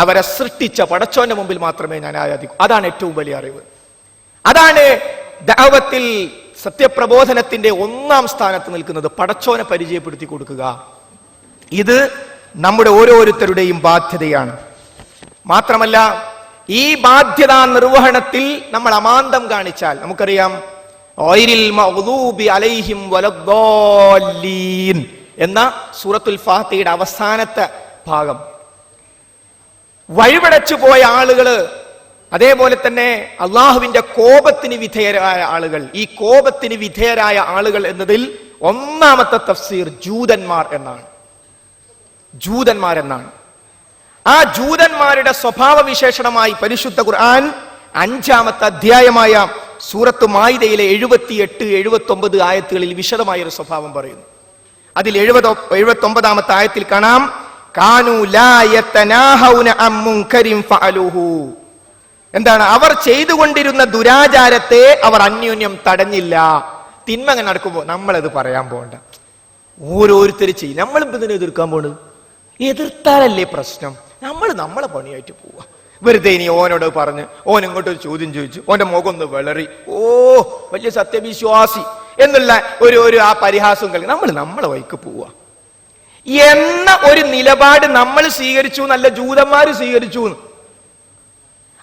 Speaker 2: അവരെ സൃഷ്ടിച്ച പടച്ചോന്റെ മുമ്പിൽ മാത്രമേ ഞാൻ ആരാധിക്കൂ. അതാണ് ഏറ്റവും വലിയ അറിവ്. അതാണ് ദഅവത്തിൽ, സത്യപ്രബോധനത്തിന്റെ 1-ാം സ്ഥാനത്ത് നിൽക്കുന്നത്. പടച്ചോനെ പരിചയപ്പെടുത്തി കൊടുക്കുക. ഇത് നമ്മുടെ ഓരോരുത്തരുടെയും ബാധ്യതയാണ്. മാത്രമല്ല, ഈ ബാധ്യതാ നിർവഹണത്തിൽ നമ്മൾ അമാന്തം കാണിച്ചാൽ, നമുക്കറിയാം ഗൈറിൽ മഗ്ദൂബി അലൈഹിം വലദ്ദാല്ലീൻ എന്ന സൂറത്തുൽ ഫാത്തിഹയുടെ അവസാനത്തെ ഭാഗം, വഴിപടച്ചു പോയ ആളുകള്, അതേപോലെ തന്നെ അള്ളാഹുവിന്റെ കോപത്തിന് വിധേയരായ ആളുകൾ. ഈ കോപത്തിന് വിധേയരായ ആളുകൾ എന്നതിൽ 1-ാമത്തെ തഫ്സീർ ജൂതന്മാർ എന്നാണ്. ജൂതന്മാർ എന്നാണ്. ആ ജൂതന്മാരുടെ സ്വഭാവ വിശേഷണമായി പരിശുദ്ധ ഖുർആൻ 5-ാമത്തെ അധ്യായമായ സൂറത്ത് മാഇദയിലെ 78, 79 ആയത്തുകളിൽ വിശദമായ ഒരു സ്വഭാവം പറയുന്നു. അതിൽ 79-ാമത്തെ ആയത്തിൽ കാണാം, കാനൂ ലാ യതനാഹൗന അൻ മുൻകരിൻ ഫഅലൂഹു. എന്താണ്? അവർ ചെയ്തുകൊണ്ടിരുന്ന ദുരാചാരത്തെ അവർ അന്യോന്യം തടഞ്ഞില്ല. തിന്മ അങ്ങനെ നടക്കുമ്പോൾ നമ്മളത് പറയാൻ പോകണ്ട, ഓരോരുത്തർ ചെയ്യും. നമ്മളിപ്പോ ഇതിനെ എതിർക്കാൻ പോണ്, എതിർത്താലല്ലേ പ്രശ്നം. നമ്മൾ നമ്മളെ പണിയായിട്ട് പോവാ. വെറുതെ ഇനി ഓനോട് പറഞ്ഞ് ഓൻ ഇങ്ങോട്ടൊരു ചോദ്യം ചോദിച്ചു, ഓന്റെ മുഖം ഒന്ന് വിളറി, ഓ വലിയ സത്യവിശ്വാസി എന്നുള്ള ഒരു ആ പരിഹാസം കളി, നമ്മൾ നമ്മളെ വഴിക്ക് പോവാ എന്ന ഒരു നിലപാട് നമ്മൾ സ്വീകരിച്ചു എന്നല്ല ജൂതന്മാര് സ്വീകരിച്ചു.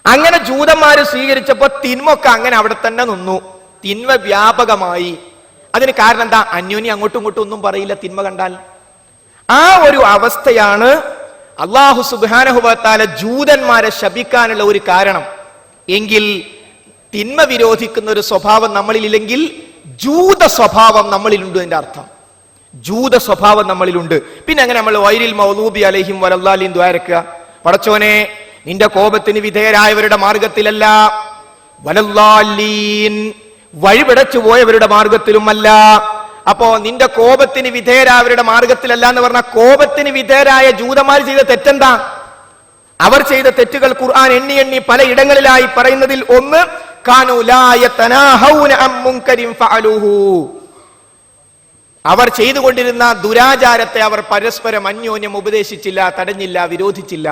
Speaker 2: അങ്ങനെ ജൂതന്മാര് സ്വീകരിച്ചപ്പോ തിന്മൊക്കെ അങ്ങനെ അവിടെ തന്നെ നിന്നു, തിന്മ വ്യാപകമായി. അതിന് കാരണം എന്താ? അന്യോന്യം അങ്ങോട്ടും ഇങ്ങോട്ടും ഒന്നും പറയില്ല തിന്മ കണ്ടാൽ. ആ ഒരു അവസ്ഥയാണ് അല്ലാഹു സുബ്ഹാനഹു വ തആല ജൂതന്മാരെ ശപിക്കാനുള്ള ഒരു കാരണം. എങ്കിൽ തിന്മ വിരോധിക്കുന്ന ഒരു സ്വഭാവം നമ്മളിലില്ലെങ്കിൽ ജൂത സ്വഭാവം നമ്മളിലുണ്ട് എന്റെ അർത്ഥം. ജൂത സ്വഭാവം നമ്മളിലുണ്ട്. പിന്നെ അങ്ങനെ നമ്മൾ വൈരിൽ മൗലൂബി അലൈഹിം വലല്ലാലിൻ ദ്വാരക്കുക, പടച്ചോനെ നിന്റെ കോപത്തിന് വിധേയരായവരുടെ മാർഗത്തിലല്ല, വലല്ലാലീൻ വഴിപിടച്ചു പോയവരുടെ മാർഗത്തിലുമല്ല. അപ്പോ നിന്റെ കോപത്തിന് വിധേയരായവരുടെ മാർഗത്തിലല്ല എന്ന് പറഞ്ഞാൽ കോപത്തിന് വിധേയരായ ജൂതന്മാർ ചെയ്ത തെറ്റെന്താ? അവർ ചെയ്ത തെറ്റുകൾ ഖുർആൻ എണ്ണി എണ്ണി പല ഇടങ്ങളിലായി പറയുന്നതിൽ ഒന്ന് കാനൂ ലാ യതനാഹൗന അൻ മുൻകരിൻ ഫഅലൂഹു, അവർ ചെയ്തുകൊണ്ടിരുന്ന ദുരാചാരത്തെ അവർ പരസ്പരം അന്യോന്യം ഉപദേശിച്ചില്ല, തടഞ്ഞില്ല, വിരോധിച്ചില്ല.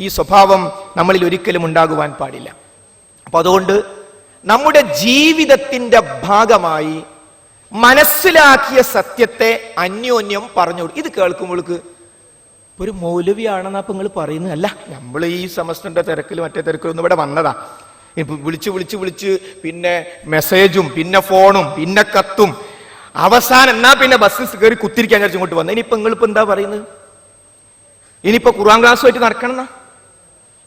Speaker 2: ഈ സ്വഭാവം നമ്മളിൽ ഒരിക്കലും ഉണ്ടാകുവാൻ പാടില്ല. അപ്പൊ അതുകൊണ്ട് നമ്മുടെ ജീവിതത്തിന്റെ ഭാഗമായി മനസ്സിലാക്കിയ സത്യത്തെ അന്യോന്യം പറഞ്ഞു. ഇത് കേൾക്കുമ്പോൾക്ക് ഒരു മൗലവിയാണെന്നാ ഇപ്പൊ നിങ്ങൾ പറയുന്നത്. അല്ല, നമ്മൾ ഈ സെമസ്റ്ററിന്റെ തിരക്കിൽ മറ്റേ തിരക്കിലൊന്നും ഇവിടെ വന്നതാ. വിളിച്ച് പിന്നെ മെസ്സേജും പിന്നെ ഫോണും പിന്നെ കത്തും, അവസാനം എന്നാ പിന്നെ ബസ്സിൽ കയറി കുത്തിരിക്കാൻ വിചാരിച്ചു ഇങ്ങോട്ട് വന്നത്. ഇനിയിപ്പോ നിങ്ങളിപ്പോ എന്താ പറയുന്നത്? ഇനിയിപ്പോ ഖുർആൻ ക്ലാസ്സുമായിട്ട് നടക്കണം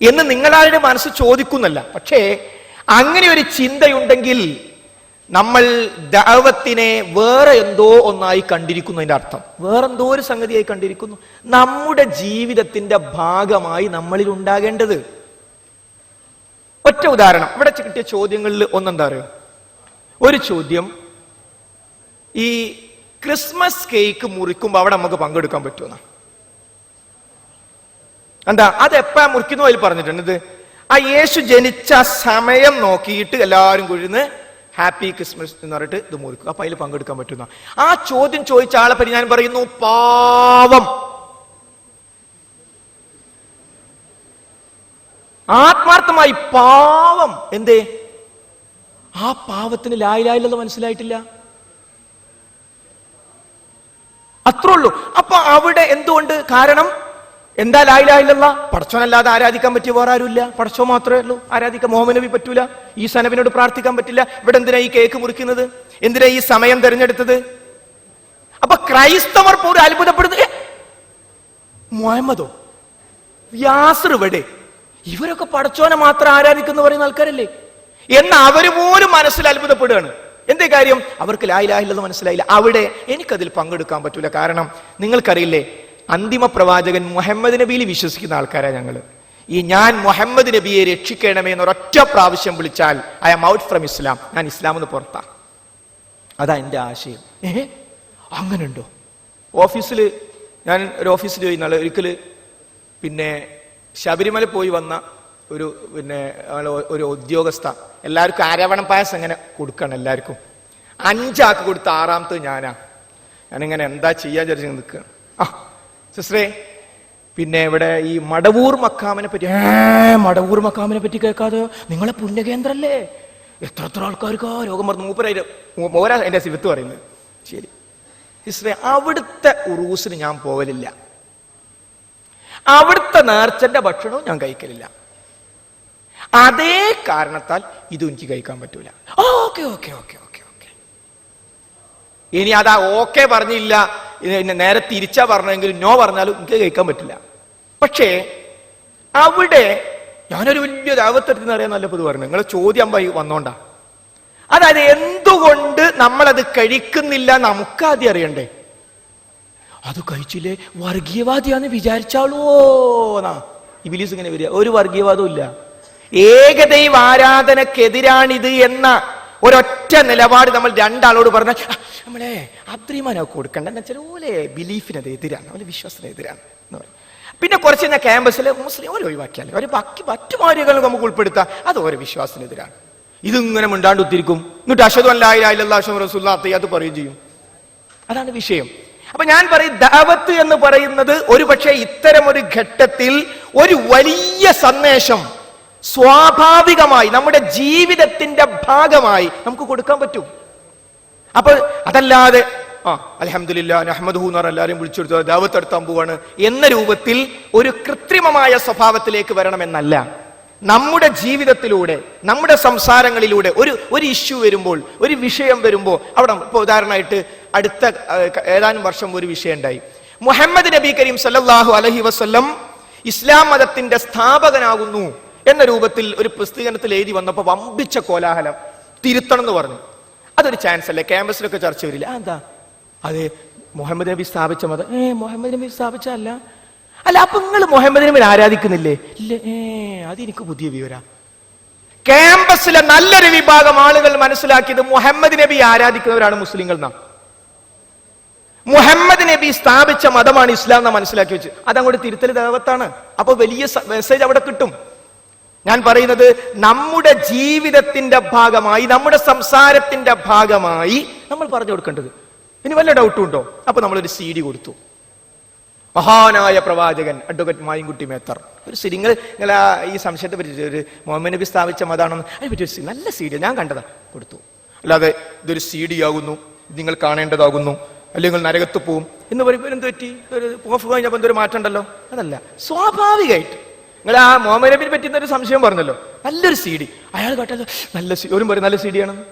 Speaker 2: എന്ന് നിങ്ങളാരുടെ മനസ്സ് ചോദിക്കുന്നല്ല. പക്ഷേ അങ്ങനെ ഒരു ചിന്തയുണ്ടെങ്കിൽ നമ്മൾ ദഅവത്തിനെ വേറെ എന്തോ ഒന്നായി കണ്ടിരിക്കുന്നു. അതിന്റെ അർത്ഥം വേറെന്തോ ഒരു സംഗതിയായി കണ്ടിരിക്കുന്നു. നമ്മുടെ ജീവിതത്തിന്റെ ഭാഗമായി നമ്മളിൽ ഉണ്ടാകേണ്ടത്. ഒറ്റ ഉദാഹരണം ഇവിടെ കിട്ടിയ ചോദ്യങ്ങളിൽ ഒന്നെന്താ അറിയോ? ഒരു ചോദ്യം, ഈ ക്രിസ്മസ് കേക്ക് മുറിക്കുമ്പോൾ അവിടെ നമുക്ക് പങ്കെടുക്കാൻ പറ്റുമെന്നാ. എന്താ അത് എപ്പോഴാ മുറിക്കുന്നു അതിൽ പറഞ്ഞിട്ടുണ്ട്. ആ യേശു ജനിച്ച സമയം നോക്കിയിട്ട് എല്ലാവരും കുഴിന്ന് ഹാപ്പി ക്രിസ്മസ് എന്ന് പറഞ്ഞിട്ട് ഇത് മുറിക്കും. അപ്പൊ അതിൽ പങ്കെടുക്കാൻ പറ്റുന്ന ആ ചോദ്യം ചോദിച്ച ആളെ പറ്റി ഞാൻ പറയുന്നു പാവം, ആത്മാർത്ഥമായി പാവം. എന്തേ? ആ പാവത്തിന് ലാ ഇലാഹ ഇല്ലല്ലാഹ് മനസ്സിലായിട്ടില്ല, അത്രേ ഉള്ളൂ. അപ്പൊ അവിടെ എന്തുകൊണ്ട്? കാരണം എന്താ ലാ ഇലാഹ ഇല്ലല്ലാഹ്? പടച്ചോനല്ലാതെ ആരാധിക്കാൻ പറ്റിയ വേറെ ആരുമില്ല, പടച്ചോ മാത്രമേ ഉള്ളൂ ആരാധിക്കാൻ. മുഹമ്മദ് നബി പറ്റൂല, ഈ സനബിനോട് പ്രാർത്ഥിക്കാൻ പറ്റില്ല. ഇവിടെ എന്തിനാ ഈ കേക്ക് മുറിക്കുന്നത്? എന്തിനാ ഈ സമയം തെരഞ്ഞെടുത്തത്? അപ്പൊ ക്രൈസ്തവർ പോലും അത്ഭുതപ്പെടുന്നത്, മുഹമ്മദോ വ്യാസർ ഇവിടെ, ഇവരൊക്കെ പടച്ചോനെ മാത്രം ആരാധിക്കുന്നു പറയുന്ന ആൾക്കാരല്ലേ എന്ന് അവര് പോലും മനസ്സിൽ അത്ഭുതപ്പെടുകയാണ്. എന്തേ കാര്യം? അവർക്ക് ലാ ഇലാഹ ഇല്ലല്ലാഹ് മനസ്സിലായില്ല. അവിടെ എനിക്കതിൽ പങ്കെടുക്കാൻ പറ്റൂല. കാരണം നിങ്ങൾക്കറിയില്ലേ, അന്തിമ പ്രവാചകൻ മുഹമ്മദ് നബിയിൽ വിശ്വസിക്കുന്ന ആൾക്കാരാ ഞങ്ങൾ. ഈ ഞാൻ മുഹമ്മദ് നബിയെ രക്ഷിക്കണമേ എന്നൊരൊറ്റ പ്രാവശ്യം വിളിച്ചാൽ ഐ ആം ഔട്ട് ഫ്രം ഇസ്ലാം, ഞാൻ ഇസ്ലാമെന്ന് പുറത്താ. അതാ എന്റെ ആശയം. അങ്ങനെയുണ്ടോ? ഓഫീസിൽ ഞാൻ ഒരു ഓഫീസിൽ പോയി നാളെ ഒരിക്കൽ, പിന്നെ ശബരിമല പോയി വന്ന ഒരു ഉദ്യോഗസ്ഥ എല്ലാവർക്കും ആരവണം പായസം എങ്ങനെ കൊടുക്കണം, എല്ലാവർക്കും 5 ആൾക്ക് കൊടുത്ത 6ാമത്തെ ഞാനിങ്ങനെ എന്താ ചെയ്യാൻ വിചാരിച്ചു നിൽക്കുകയാണ്. ആ സിസ്റ്ററേ, പിന്നെ ഇവിടെ ഈ മടവൂർ മക്കാമിനെ പറ്റി, മടവൂർ മക്കാമിനെ പറ്റി കേൾക്കാതെ? നിങ്ങളെ പുണ്യകേന്ദ്രല്ലേ, എത്ര ആൾക്കാർക്കാ രോഗം പറഞ്ഞു. മോരാ എന്റെ സിവത്ത് പറയുന്നത്. ശരി സിസ്റ്ററേ, അവിടുത്തെ ഉറൂസിന് ഞാൻ പോകലില്ല, അവിടുത്തെ നേർച്ചന്റെ ഭക്ഷണവും ഞാൻ കഴിക്കലില്ല. അതേ കാരണത്താൽ ഇതും എനിക്ക് കഴിക്കാൻ പറ്റൂല. Okay okay okay okay okay. ഇനി അതാ ഓക്കെ പറഞ്ഞില്ല, നേരെ തിരിച്ചാ പറഞ്ഞെങ്കിൽ നോ പറഞ്ഞാലും എനിക്ക് കഴിക്കാൻ പറ്റില്ല. പക്ഷേ അവിടെ ഞാനൊരു വലിയ ദഅവത്തെടുത്ത് അറിയാൻ നല്ലപ്പോൾ പറഞ്ഞു. നിങ്ങളെ ചോദ്യം വന്നോണ്ടാ. അതായത് എന്തുകൊണ്ട് നമ്മളത് കഴിക്കുന്നില്ല നമുക്കാദ്യം അറിയണ്ടേ. അത് കഴിച്ചില്ലേ വർഗീയവാദിയാന്ന് വിചാരിച്ചാളോ എന്നാ ഇബ്ലീസ് ഇങ്ങനെ വരിക. ഒരു വർഗീയവാദവും ഇല്ല. ഏകദൈവ ആരാധനക്കെതിരാണിത് എന്ന ഒരൊറ്റ നിലപാട് നമ്മൾ രണ്ടാളോട് പറഞ്ഞാൽ നമ്മളെ അബ്ദുറഹ്മാനൊക്കെ കൊടുക്കണ്ട, എന്ന് വെച്ചാൽ ഓലെ ബിലീഫിനത് എതിരാണ്, ഓലെ വിശ്വാസത്തിനെതിരാണ് എന്ന് പറയും. പിന്നെ കുറച്ച് കഴിഞ്ഞാൽ ക്യാമ്പസിലെ മുസ്ലിം ഓരോ ഒഴിവാക്കിയാൽ ഒരു മറ്റു മാര്യങ്ങളും നമുക്ക് ഉൾപ്പെടുത്താം, അത് ഓരോ വിശ്വാസത്തിനെതിരാണ്. ഇതിങ്ങനെ മിണ്ടാണ്ട് ഉത്തിരിക്കും, എന്നിട്ട് അശ്ഹദു അല്ലാ ഇലാഹ ഇല്ലല്ലാഹു അഷ്ഹദു റസൂലുള്ളാഹി അത് പറയുകയും ചെയ്യും. അതാണ് വിഷയം. അപ്പൊ ഞാൻ പറയും, ദഅവത്ത് എന്ന് പറയുന്നത് ഒരുപക്ഷെ ഇത്തരം ഒരു ഘട്ടത്തിൽ ഒരു വലിയ സന്ദേശം സ്വാഭാവികമായി നമ്മുടെ ജീവിതത്തിന്റെ ഭാഗമായി നമുക്ക് കൊടുക്കാൻ പറ്റും. അപ്പൊ അതല്ലാതെ അൽഹംദുലില്ലാഹ് നഹ്മദുഹു എന്ന് പറഞ്ഞ എല്ലാവരും വിളിച്ചെടുത്ത് ദഅവത്ത് നടത്താൻ പോവാണ് എന്ന രൂപത്തിൽ ഒരു കൃത്രിമമായ സ്വഭാവത്തിലേക്ക് വരണമെന്നല്ല. നമ്മുടെ ജീവിതത്തിലൂടെ, നമ്മുടെ സംസാരങ്ങളിലൂടെ ഒരു ഇഷ്യൂ വരുമ്പോൾ, ഒരു വിഷയം വരുമ്പോൾ, അവിടെ ഇപ്പൊ ഉദാഹരണമായിട്ട് അടുത്ത ഏതാനും വർഷം ഒരു വിഷയം ഉണ്ടായി. മുഹമ്മദ് നബി കരീം സല്ലല്ലാഹു അലൈഹി വസല്ലം ഇസ്ലാം മതത്തിന്റെ സ്ഥാപകനാകുന്നു എന്ന രൂപത്തിൽ ഒരു പ്രസിദ്ധീകരണത്തിൽ എഴുതി വന്നപ്പോൾ വമ്പിച്ച കോലാഹലം. തിരുത്തണം എന്ന് പറഞ്ഞു. അതൊരു ചാൻസ് അല്ലേ, ക്യാമ്പസിലൊക്കെ ചർച്ച വരില്ല. എന്താ അത് മുഹമ്മദ് നബി സ്ഥാപിച്ച മതം? മുഹമ്മദ് നബി സ്ഥാപിച്ചല്ല. അല്ല, അപ്പൊ നിങ്ങൾ മുഹമ്മദ് നബി ആരാധിക്കുന്നില്ലേ? ഇല്ല. അതെനിക്ക് പുതിയ വിവര. ക്യാമ്പസിലെ നല്ലൊരു വിഭാഗം ആളുകൾ മനസ്സിലാക്കിയത് മുഹമ്മദ് നബി ആരാധിക്കുന്നവരാണ് മുസ്ലിങ്ങൾ എന്നാ. മുഹമ്മദ് നബി സ്ഥാപിച്ച മതമാണ് ഇസ്ലാം എന്ന് മനസ്സിലാക്കി വെച്ച് അതങ്ങോട്ട് തിരുത്തൽ ദഅവത്താണ്. അപ്പൊ വലിയ മെസ്സേജ് അവിടെ കിട്ടും. ഞാൻ പറയുന്നത് നമ്മുടെ ജീവിതത്തിന്റെ ഭാഗമായി, നമ്മുടെ സംസാരത്തിന്റെ ഭാഗമായി നമ്മൾ പറഞ്ഞു കൊടുക്കേണ്ടത്. ഇനി വല്ല ഡൗട്ടും ഉണ്ടോ? അപ്പൊ നമ്മളൊരു CD കൊടുത്തു. മഹാനായ പ്രവാചകൻ അഡ്വക്കേറ്റ് മായിൻകുട്ടി മേത്തർ ഒരു CD, നിങ്ങൾ ഈ സംശയത്തെ പറ്റി ഒരു മുഹമ്മദ് നബി സ്ഥാപിച്ച മതാണെന്ന് അതിനെ പറ്റി ഒരു നല്ല CD ഞാൻ കണ്ടതാ കൊടുത്തു. അല്ലാതെ ഇതൊരു CD ആകുന്നു, നിങ്ങൾ കാണേണ്ടതാകുന്നു, അല്ലെങ്കിൽ നരകത്ത് പോവും എന്ന് പറയുമ്പോൾ എന്ത് പറ്റി? ഒരു പോഫ് കഴിഞ്ഞപ്പോൾ എന്തൊരു മാറ്റം ഉണ്ടല്ലോ? അതല്ല, സ്വാഭാവികമായിട്ട് നിങ്ങൾ ആ മുഹമ്മദ് നബിയെ പറ്റുന്ന ഒരു സംശയം പറഞ്ഞല്ലോ, നല്ലൊരു CD അയാൾ കേട്ടല്ലോ, നല്ല ഒരു പറയും നല്ല CD ആണെന്ന്.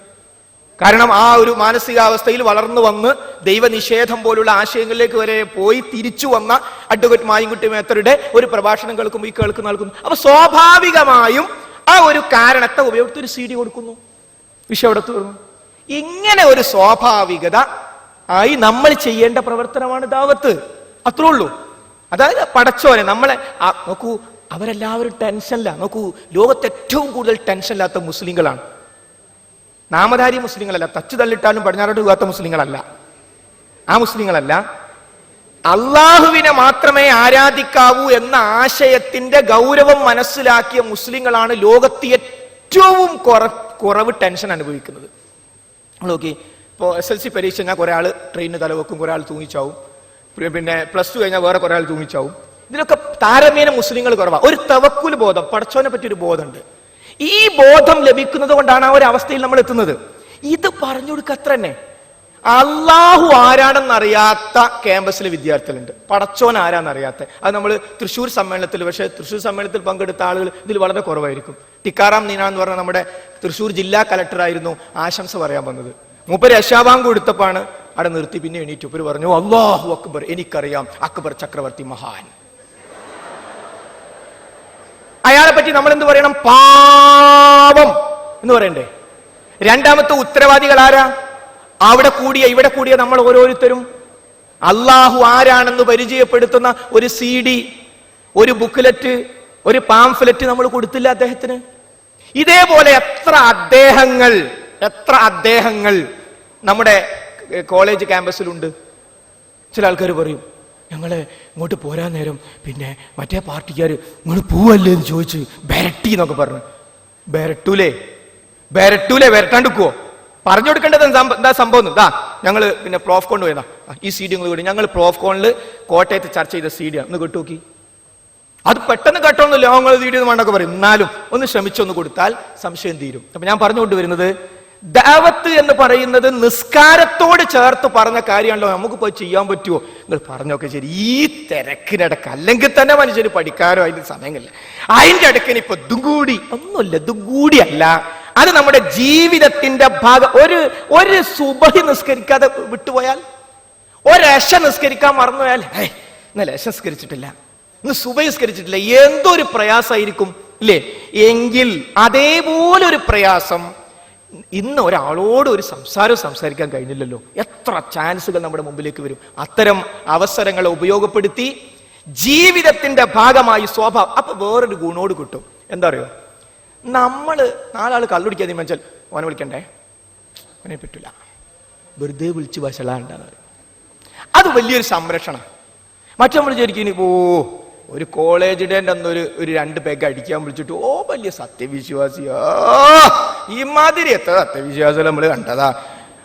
Speaker 2: കാരണം ആ ഒരു മാനസികാവസ്ഥയിൽ വളർന്നു വന്ന് ദൈവനിഷേധം പോലുള്ള ആശയങ്ങളിലേക്ക് വരെ പോയി തിരിച്ചു വന്ന അഡ്വക്കേറ്റ് മായിൻകുട്ടി മേത്തറുടെ ഒരു പ്രഭാഷണം കേൾക്കുമ്പോൾ ഈ കേൾക്കുന്ന ആൾക്കുന്നു. അപ്പൊ സ്വാഭാവികമായും ആ ഒരു കാരണത്തെ ഉപയോഗിച്ച് ഒരു CD കൊടുക്കുന്നു, വിഷയം അവിടെ തീർന്നു. ഇങ്ങനെ ഒരു സ്വാഭാവികത ആയി നമ്മൾ ചെയ്യേണ്ട പ്രവർത്തനമാണ് ദാവത്ത്. അത്രേ ഉള്ളൂ. അതായത് പടച്ചോനെ നമ്മളെ നോക്കൂ, അവരെല്ലാവരും ടെൻഷനില്ല. നോക്കൂ, ലോകത്ത് ഏറ്റവും കൂടുതൽ ടെൻഷനില്ലാത്ത മുസ്ലിങ്ങളാണ്. നാമധാരി മുസ്ലിങ്ങളല്ല, തച്ചു തള്ളിട്ടാലും പടിഞ്ഞാറോട്ട് പോകാത്ത മുസ്ലിങ്ങളല്ല. ആ മുസ്ലിങ്ങളല്ല, അള്ളാഹുവിനെ മാത്രമേ ആരാധിക്കാവൂ എന്ന ആശയത്തിന്റെ ഗൗരവം മനസ്സിലാക്കിയ മുസ്ലിങ്ങളാണ് ലോകത്ത് ഏറ്റവും കുറവ് ടെൻഷൻ അനുഭവിക്കുന്നത്. നോക്കി, ഇപ്പോൾ SLC പരീക്ഷ കഴിഞ്ഞാൽ കുറെ ആൾ ട്രെയിനിന് തലവെക്കും, കുറെ ആൾ തൂങ്ങിച്ചാവും, പിന്നെ +2 കഴിഞ്ഞാൽ വേറെ കുറെ ആൾ തൂങ്ങിച്ചാവും. ഇതിലൊക്കെ താരതമ്യേന മുസ്ലിങ്ങൾ കുറവാണ്. ഒരു തവക്കുൽ ബോധം, പടച്ചോനെ പറ്റി ഒരു ബോധമുണ്ട്. ഈ ബോധം ലഭിക്കുന്നത് കൊണ്ടാണ് ആ ഒരു അവസ്ഥയിൽ നമ്മൾ എത്തുന്നത്. ഇത് പറഞ്ഞു കൊടുക്കുക അത്ര തന്നെ. അള്ളാഹു ആരാണെന്നറിയാത്ത ക്യാമ്പസിലെ വിദ്യാർത്ഥികളുണ്ട്, പടച്ചോൻ ആരാന്നറിയാത്ത. അത് നമ്മൾ തൃശ്ശൂർ സമ്മേളനത്തിൽ, പക്ഷേ തൃശ്ശൂർ സമ്മേളനത്തിൽ പങ്കെടുത്ത ആളുകൾ ഇതിൽ വളരെ കുറവായിരിക്കും. ടിക്കാറാം നീന എന്ന് പറഞ്ഞ നമ്മുടെ തൃശ്ശൂർ ജില്ലാ കലക്ടറായിരുന്നു ആശംസ പറയാൻ വന്നത്. മൂപ്പര് അശാബാങ്ക് കൊടുത്തപ്പാണ് അവിടെ നിർത്തി. പിന്നെ എണീറ്റ് മൂപ്പര് പറഞ്ഞു, അല്ലാഹു അക്ബർ, എനിക്കറിയാം അക്ബർ ചക്രവർത്തി മഹാൻ. അയാളെ പറ്റി നമ്മൾ എന്ത് പറയണം? പാവം എന്ന് പറയണ്ടേ? രണ്ടാമത്തെ ഉത്തരവാദികൾ ആരാ? അവിടെ കൂടിയ ഇവിടെ കൂടിയ നമ്മൾ ഓരോരുത്തരും. അള്ളാഹു ആരാണെന്ന് പരിചയപ്പെടുത്തുന്ന ഒരു CD, ഒരു ബുക്ക്ലെറ്റ്, ഒരു പാംഫ്ലെറ്റ് നമ്മൾ കൊടുത്തില്ല അദ്ദേഹത്തിന്. ഇതേപോലെ എത്ര അദ്ദേഹങ്ങൾ നമ്മുടെ കോളേജ് ക്യാമ്പസിലുണ്ട്. ചില ആൾക്കാർ പറയും, ഞങ്ങളെ ഇങ്ങോട്ട് പോരാൻ നേരം പിന്നെ മറ്റേ പാർട്ടിക്കാർ നിങ്ങൾ പോവല്ലേ എന്ന് ചോദിച്ച് ബെരട്ടി എന്നൊക്കെ പറഞ്ഞു. ബെരട്ടൂലേ വരട്ടാണ്ടിക്കുവോ? പറഞ്ഞു കൊടുക്കേണ്ടത് എന്താ സംഭവം? ഇതാ ഞങ്ങൾ പിന്നെ പ്രോഫ്കോൺ പോയതാ, ഈ CD നിങ്ങൾ കൂടി. ഞങ്ങൾ പ്രോഫ്കോണിൽ കോട്ടയത്ത് ചർച്ച ചെയ്ത CD ആണ്, ഒന്ന് കേട്ടുനോക്കി. അത് പെട്ടെന്ന് കേട്ടോന്നില്ല, നിങ്ങൾ CD വേണ്ടൊക്കെ പറയും. എന്നാലും ഒന്ന് ശ്രമിച്ചൊന്ന് കൊടുത്താൽ സംശയം തീരും. അപ്പൊ ഞാൻ പറഞ്ഞുകൊണ്ടുവരുന്നത്, ദഅവത്ത് എന്ന് പറയുന്നത് നിസ്കാരത്തോട് ചേർത്ത് പറഞ്ഞ കാര്യമാണല്ലോ. നമുക്ക് പോയി ചെയ്യാൻ പറ്റുമോ? നിങ്ങൾ പറഞ്ഞൊക്കെ ശരി. ഈ തിരക്കിനിടക്ക് അല്ലെങ്കിൽ തന്നെ മനുഷ്യന് പഠിക്കാനോ അതിന് സമയങ്ങളില്ല. അതിന്റെ ഇടയ്ക്കിന് ഇപ്പൊ ഇതും കൂടി ഒന്നുമില്ല, ഇതും കൂടിയല്ല. അത് നമ്മുടെ ജീവിതത്തിന്റെ ഭാഗം. ഒരു സുബഹി നിസ്കരിക്കാതെ വിട്ടുപോയാൽ, ഒരശ നിസ്കരിക്കാൻ മറന്നുപോയാൽ, ഇന്നലെ അശ നിസ്കരിച്ചിട്ടില്ല, ഇന്ന് സുബഹി നിസ്കരിച്ചിട്ടില്ല, എന്തൊരു പ്രയാസമായിരിക്കും ഇല്ലേ? എങ്കിൽ അതേപോലെ ഒരു പ്രയാസം ഇന്ന് ഒരാളോട് ഒരു സംസാരിക്കാൻ കഴിഞ്ഞില്ലല്ലോ. എത്ര ചാൻസുകൾ നമ്മുടെ മുമ്പിലേക്ക് വരും. അത്തരം അവസരങ്ങളെ ഉപയോഗപ്പെടുത്തി ജീവിതത്തിന്റെ ഭാഗമായി സ്വഭാവം. അപ്പൊ വേറൊരു ഗുണോട് കിട്ടും. എന്താ അറിയോ? നമ്മള് നാലാൾ കള്ളുടിക്കാൻ തീരുമാനിച്ചാൽ ഓനെ വിളിക്കണ്ടേ, അവനെ പറ്റില്ല, വെറുതെ വിളിച്ച് വശലാണ്ടാണ്. അത് വലിയൊരു സംരക്ഷണം. മറ്റു നമ്മൾ വിചാരിക്കും, ഒരു കോളേജ് ഡേ അന്നൊരു 2 പെഗ് അടിക്കാൻ വിളിച്ചിട്ട് വലിയ സത്യവിശ്വാസിയാ, ഈ മാതിരി എത്ര സത്യവിശ്വാസം നമ്മൾ കണ്ടതാ.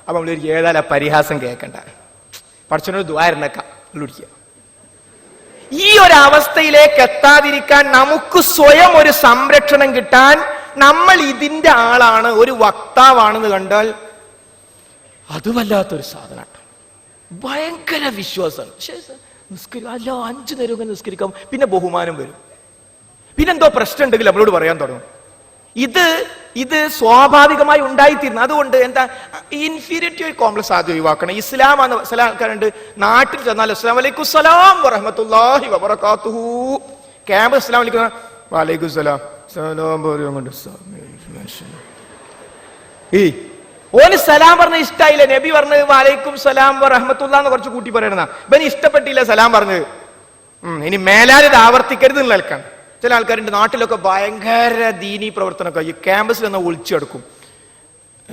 Speaker 2: അപ്പൊ നമ്മൾ ഏതായാലും പരിഹാസം കേൾക്കണ്ട, പഠിച്ചൊരു ദ്വാരനക്ക വിളിക്കുക. ഈ ഒരു അവസ്ഥയിലേക്ക് എത്താതിരിക്കാൻ നമുക്ക് സ്വയം ഒരു സംരക്ഷണം കിട്ടാൻ, നമ്മൾ ഇതിന്റെ ആളാണ്, ഒരു വക്താവാണെന്ന് കണ്ടാൽ അത് വല്ലാത്തൊരു സാധനം, ഭയങ്കര വിശ്വാസമാണ്. അല്ല 5 നേരം നിസ്കരിക്കാം, പിന്നെ ബഹുമാനം വരും. പിന്നെന്തോ പ്രശ്നം ഉണ്ടെങ്കിൽ നമ്മളോട് പറയാൻ തുടങ്ങും. ഇത് സ്വാഭാവികമായി ഉണ്ടായിത്തീരുന്നു. അതുകൊണ്ട് എന്താ, ഇൻഫീരിയറിറ്റി കോംപ്ലക്സ് ആദ്യം ഒഴിവാക്കണം. ഇസ്ലാമാണ്. ചില ആൾക്കാരുണ്ട് നാട്ടിൽ ചെന്നാൽ അസ്സലാമു അലൈക്കും സലാം വറഹ്മത്തുള്ളാഹി വബറകാതുഹു, ക്യാമ്പ് അസ്സലാമു അലൈക്കും വഅലൈക്കും സലാം സലാം പറയുന്നുണ്ട്. ഓന് സലാം പറഞ്ഞ ഇഷ്ടായില്ല. നബി പറഞ്ഞത് വഅലൈക്കും സലാം വറഹ്മത്തുള്ളാഹി എന്ന് കുറച്ച് കൂട്ടി പറയണ. ഇവന് ഇഷ്ടപ്പെട്ടില്ല സലാം പറഞ്ഞത്. ഇനി മേലാൽ ഇത് ആവർത്തിക്കരുത് എന്ന് കേൾക്കാൻ. ചില ആൾക്കാരുണ്ട് നാട്ടിലൊക്കെ ഭയങ്കര ദീനീ പ്രവർത്തനമൊക്കെ ഈ ക്യാമ്പസിൽ നിന്ന് ഒളിച്ചെടുക്കും.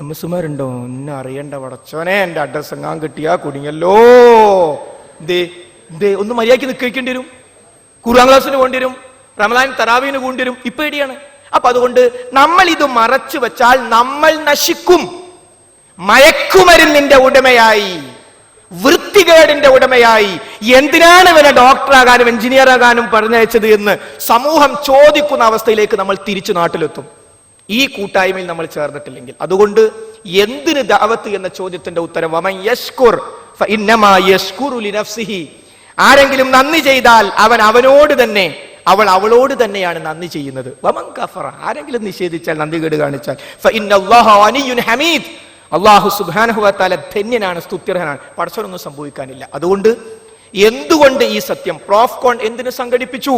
Speaker 2: എംഎസ്മാരുണ്ടോ? എന്നെ അറിയണ്ട പടച്ചോനെ, എന്റെ അഡ്രസ് എങ്ങാൻ കിട്ടിയാ കുടുങ്ങിയല്ലോ. ഒന്ന് മര്യാദയ്ക്ക് നിൽക്കേണ്ടി വരും, ഖുർആൻ ക്ലാസ്സിന് പോകേണ്ടി വരും, റമദാൻ തറാവീന് പോകേണ്ടി വരും. ഇപ്പൊ എടിയാണ്. അപ്പൊ അതുകൊണ്ട് നമ്മൾ ഇത് മറച്ചു വെച്ചാൽ നമ്മൾ നശിക്കും. മയക്കുമരുന്നിന്റെ ഉടമയായി, വൃത്തികേടിന്റെ ഉടമയായി, എന്തിനാണ് ഇവനെ ഡോക്ടറാകാനും എഞ്ചിനീയർ ആകാനും പറഞ്ഞയച്ചത് എന്ന് സമൂഹം ചോദിക്കുന്ന അവസ്ഥയിലേക്ക് നമ്മൾ തിരിച്ചു നാട്ടിലെത്തും, ഈ കൂട്ടായ്മയിൽ നമ്മൾ ചേർന്നിട്ടില്ലെങ്കിൽ. അതുകൊണ്ട് എന്തിന് ദഅവത്ത് എന്ന ചോദ്യത്തിന്റെ ഉത്തരം വമൻ യശ്കുർ ഫഇന്നമാ യശ്കുറു ലിനഫ്സിഹി. ആരെങ്കിലും നന്ദി ചെയ്താൽ അവൻ അവനോട് തന്നെ, അവൾ അവളോട് തന്നെയാണ് നന്ദി ചെയ്യുന്നത്. വമൻ കഫറ, ആരെങ്കിലും നിഷേധിച്ചാൽ, നന്ദികേട് കാണിച്ചാൽ, ഫഇന്നല്ലാഹ ഗനിയ്യുൻ ഹമീദ്, അല്ലാഹു സുബ്ഹാനഹു വ തആല ധന്യനാണ്, സ്തുത്യർഹനാണ്. പടച്ചവനൊന്നും സംഭവിക്കാനില്ല. അതുകൊണ്ട് എന്തുകൊണ്ട് ഈ സത്യം പ്രോഫ്കോൺ എന്തിനു സംഘടിപ്പിച്ചു?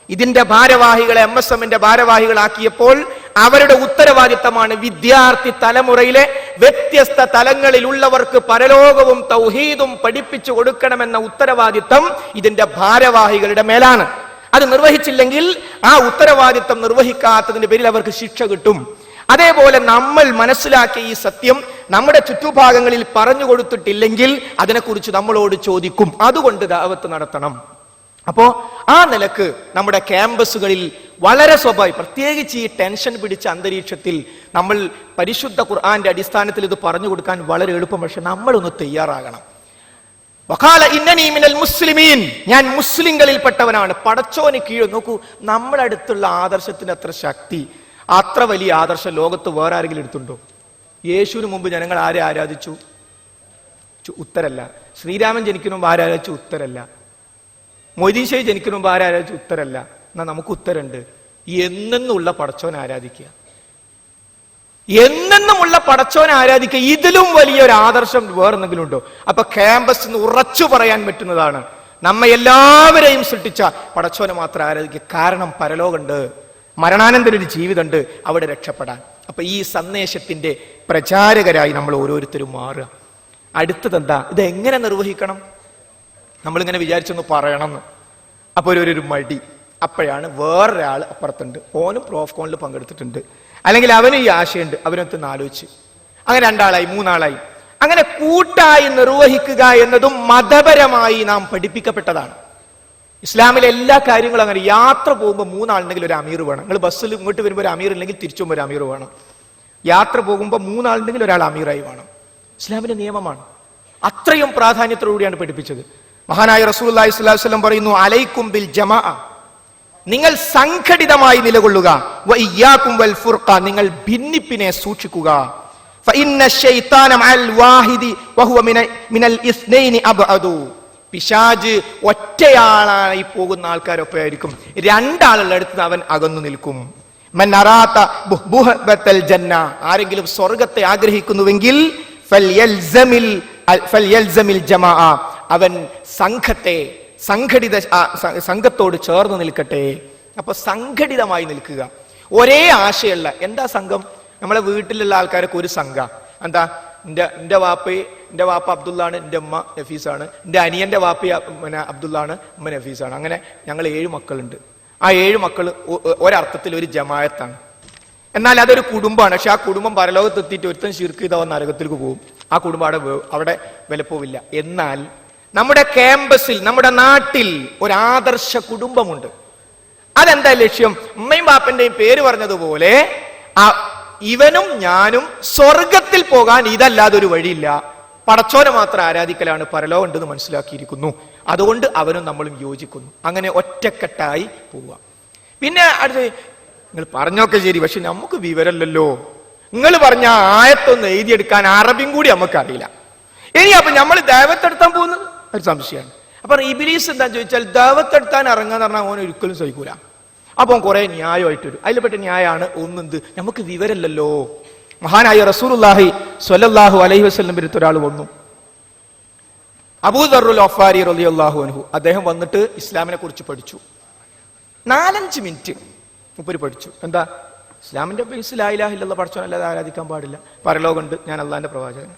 Speaker 2: ഇതിന്റെ ഭാരവാഹികളെ MSMന്റെ ഭാരവാഹികളാക്കിയപ്പോൾ അവരുടെ ഉത്തരവാദിത്തമാണ് വിദ്യാർത്ഥി തലമുറയിലെ വ്യത്യസ്ത തലങ്ങളിലുള്ളവർക്ക് പരലോകവും തൗഹീദും പഠിപ്പിച്ചു കൊടുക്കണമെന്ന ഉത്തരവാദിത്തം ഇതിന്റെ ഭാരവാഹികളുടെ മേലാണ്. അത് നിർവഹിച്ചില്ലെങ്കിൽ, ആ ഉത്തരവാദിത്തം നിർവഹിക്കാത്തതിന്റെ പേരിൽ അവർക്ക് ശിക്ഷ കിട്ടും. അതേപോലെ നമ്മൾ മനസ്സിലാക്കിയ ഈ സത്യം നമ്മുടെ ചുറ്റുഭാഗങ്ങളിൽ പറഞ്ഞു കൊടുത്തിട്ടില്ലെങ്കിൽ അതിനെക്കുറിച്ച് നമ്മളോട് ചോദിക്കും. അതുകൊണ്ട് ദഅവത്ത് നടത്തണം. അപ്പോ ആ നിലക്ക് നമ്മുടെ ക്യാമ്പസുകളിൽ വളരെ സ്വാഭാവികം, പ്രത്യേകിച്ച് ഈ ടെൻഷൻ പിടിച്ച അന്തരീക്ഷത്തിൽ നമ്മൾ പരിശുദ്ധ ഖുർആന്റെ അടിസ്ഥാനത്തിൽ ഇത് പറഞ്ഞു കൊടുക്കാൻ വളരെ എളുപ്പം. പക്ഷെ നമ്മളൊന്ന് തയ്യാറാകണം. വഖാല ഇന്നനി മിനൽ മുസ്ലിമീൻ, ഞാൻ മുസ്ലിങ്ങളിൽപ്പെട്ടവനാണ്. പടച്ചോന് കീഴ് നോക്കൂ, നമ്മുടെ അടുത്തുള്ള ആദർശത്തിന് അത്ര ശക്തി, അത്ര വലിയ ആദർശം ലോകത്ത് വേറെ ആരെങ്കിലും എടുത്തുണ്ടോ? യേശുവിന് മുമ്പ് ജനങ്ങൾ ആരെ ആരാധിച്ചു? ഉത്തരല്ല. ശ്രീരാമൻ ജനിക്കുന്ന മുമ്പ് ആരാധിച്ചു? ഉത്തരല്ല. മൊയ്തീൻ ഷെയ്ഖ് ജനിക്കുന്ന മുമ്പ് ആരാധിച്ചു? ഉത്തരല്ല. എന്നാ നമുക്ക് ഉത്തരണ്ട്. എന്നെന്നുള്ള പടച്ചോനെ ആരാധിക്കുക, എന്നെന്നുമുള്ള പടച്ചോനെ ആരാധിക്കുക. ഇതിലും വലിയൊരു ആദർശം വേറെന്തെങ്കിലും ഉണ്ടോ? അപ്പൊ ക്യാമ്പസ് എന്ന് ഉറച്ചു പറയാൻ പറ്റുന്നതാണ്, നമ്മെ എല്ലാവരെയും സൃഷ്ടിച്ച പടച്ചോനെ മാത്രം ആരാധിക്കുക. കാരണം പരലോകമുണ്ട്, മരണാനന്തര ഒരു ജീവിതമുണ്ട്, അവിടെ രക്ഷപ്പെടാൻ. അപ്പൊ ഈ സന്ദേശത്തിന്റെ പ്രചാരകരായി നമ്മൾ ഓരോരുത്തരും മാറുക. അടുത്തതെന്താ? ഇത് എങ്ങനെ നിർവഹിക്കണം? നമ്മളിങ്ങനെ വിചാരിച്ചൊന്ന് പറയണമെന്ന്, അപ്പൊ ഒരു മടി. അപ്പോഴാണ് വേറൊരാൾ അപ്പുറത്തുണ്ട്, ഓനും പ്രോഫ്കോണിൽ പങ്കെടുത്തിട്ടുണ്ട്, അല്ലെങ്കിൽ അവനും ഈ ആശയമുണ്ട്, അവനൊന്ന് ആലോചിച്ച്, അങ്ങനെ 2 ആളായി 3 ആളായി. അങ്ങനെ കൂട്ടായി നിർവഹിക്കുക എന്നതും മതപരമായി നാം പഠിപ്പിക്കപ്പെട്ടതാണ്. ഇസ്ലാമിലെ എല്ലാ കാര്യങ്ങളും അങ്ങനെ. യാത്ര പോകുമ്പോൾ 3 ആളുണ്ടെങ്കിൽ ഒരു അമീർ വേണം. നിങ്ങൾ ബസ്സിൽ ഇങ്ങോട്ട് വരുമ്പോൾ ഒരു അമീർ ഇല്ലെങ്കിൽ തിരിച്ചു പോകുമ്പോൾ ഒരു അമീർ വേണം. യാത്ര പോകുമ്പോൾ 3 ആളുണ്ടെങ്കിൽ ഒരാൾ അമീറായി വേണം. ഇസ്ലാമിന്റെ നിയമമാണ്. അത്രയും പ്രാധാന്യത്തോടുകൂടിയാണ് പഠിപ്പിച്ചത്. മഹാനായ റസൂലുള്ളാഹി സ്വല്ലല്ലാഹു അലൈഹി വസല്ലം പറയുന്നു, അലൈക്കും ബിൽ ജമാഅ, നിങ്ങൾ സംഘടിതമായി നിലകൊള്ളുക. വ ഇയ്യാകും വൽ ഫുർഖ, നിങ്ങൾ ഭിന്നിപ്പിനെ സൂക്ഷിക്കുക. ഫഇന്ന ശൈത്താന മഅൽ വാഹിദി വഹുവ മിനൽ ഇസ്നൈനി അബ്അദു, പിശാച് ഒറ്റയാളായി പോകുന്ന ആൾക്കാരൊപ്പം ആയിരിക്കും, 2 ആളുള്ള അടുത്ത് അവൻ അകന്നു നിൽക്കും. മൻ അറാത ബുഹബത്തൽ ജന്ന, ആരെങ്കിലും സ്വർഗ്ഗത്തെ ആഗ്രഹിക്കുന്നുവെങ്കിൽ ഫൽയൽസമിൽ ജമാഅ, അവൻ സംഘത്തോട് ചേർന്ന് നിൽക്കട്ടെ. അപ്പൊ സംഘടിതമായി നിൽക്കുക, ഒരേ ആശയമുള്ള. എന്താ സംഘം? നമ്മളെ വീട്ടിലുള്ള ആൾക്കാരൊക്കെ ഒരു സംഘം. എന്താ? എൻ്റെ വാപ്പ അബ്ദുള്ളാണ്, എൻ്റെ ഉമ്മ നഫീസാണ്, എൻ്റെ അനിയന്റെ വാപ്പ അബ്ദുള്ളാണ്, ഉമ്മ നഫീസാണ്. അങ്ങനെ ഞങ്ങൾ 7 മക്കളുണ്ട്. ആ 7 മക്കൾ ഒരർത്ഥത്തിൽ ഒരു ജമാഅത്താണ്. എന്നാൽ അതൊരു കുടുംബമാണ്. പക്ഷെ ആ കുടുംബം പരലോകത്തെത്തിയിട്ട് ഒരുത്തൻ ശിർക്ക് ചെയ്താൽ നരകത്തിലേക്ക് പോകും. ആ കുടുംബം അവിടെ വിലപ്പോവില്ല. എന്നാൽ നമ്മുടെ ക്യാമ്പസിൽ, നമ്മുടെ നാട്ടിൽ ഒരു ആദർശ കുടുംബമുണ്ട്. അതെന്താ ലക്ഷ്യം? ഉമ്മയും ബാപ്പന്റെയും പേര് പറഞ്ഞതുപോലെ ഇവനും ഞാനും സ്വർഗത്തിൽ പോകാൻ ഇതല്ലാതെ ഒരു വഴിയില്ല, പടച്ചോനെ മാത്രം ആരാധിക്കലാണ് പരലോകം ഉണ്ടെന്ന് മനസ്സിലാക്കിയിരിക്കുന്നു. അതുകൊണ്ട് അവനും നമ്മളും യോജിക്കുന്നു. അങ്ങനെ ഒറ്റക്കെട്ടായി പോവുക. പിന്നെ അടുത്ത്, നിങ്ങൾ പറഞ്ഞൊക്കെ ശരി, പക്ഷെ നമുക്ക് വിവരമല്ലല്ലോ. നിങ്ങൾ പറഞ്ഞ ആയത്തൊന്ന് എഴുതിയെടുക്കാൻ അറബിയും കൂടി നമുക്ക് അറിയില്ല. ഇനി അപ്പൊ നമ്മൾ ദൈവത്തെടുത്താൻ പോകുന്നത് ഒരു സംശയമാണ്. അപ്പൊ ഇബ്ലീസ് എന്താന്ന് ചോദിച്ചാൽ, ദൈവത്തെടുത്താൻ ഇറങ്ങാന്ന് പറഞ്ഞാൽ അവൻ ഒരിക്കലും സഹിക്കൂല. അപ്പം കുറെ ന്യായമായിട്ട് വരും. അതിൽപ്പെട്ട ന്യായമാണ് ഒന്നെന്ത്, നമുക്ക് വിവരമല്ലല്ലോ. മഹാനായ റസൂലുള്ളാഹി സ്വല്ലല്ലാഹു അലൈഹി വസല്ലം അടുത്ത് ഒരാൾ വന്നു, അബൂ ദർറുൽ ഗഫാരി റളിയല്ലാഹു അൻഹു. അദ്ദേഹം വന്നിട്ട് ഇസ്ലാമിനെ കുറിച്ച് പഠിച്ചു. 4-5 മിനിറ്റ് മുപ്പര് പഠിച്ചു. എന്താ? ഇസ്ലാമിന്റെ ബേസ് ലാ ഇലാഹ ഇല്ലല്ലാഹ്, പടച്ചോനല്ലാതെ ആരാധിക്കാൻ പാടില്ല, പരലോകമുണ്ട്, ഞാൻ അള്ളാഹിന്റെ പ്രവാചകൻ.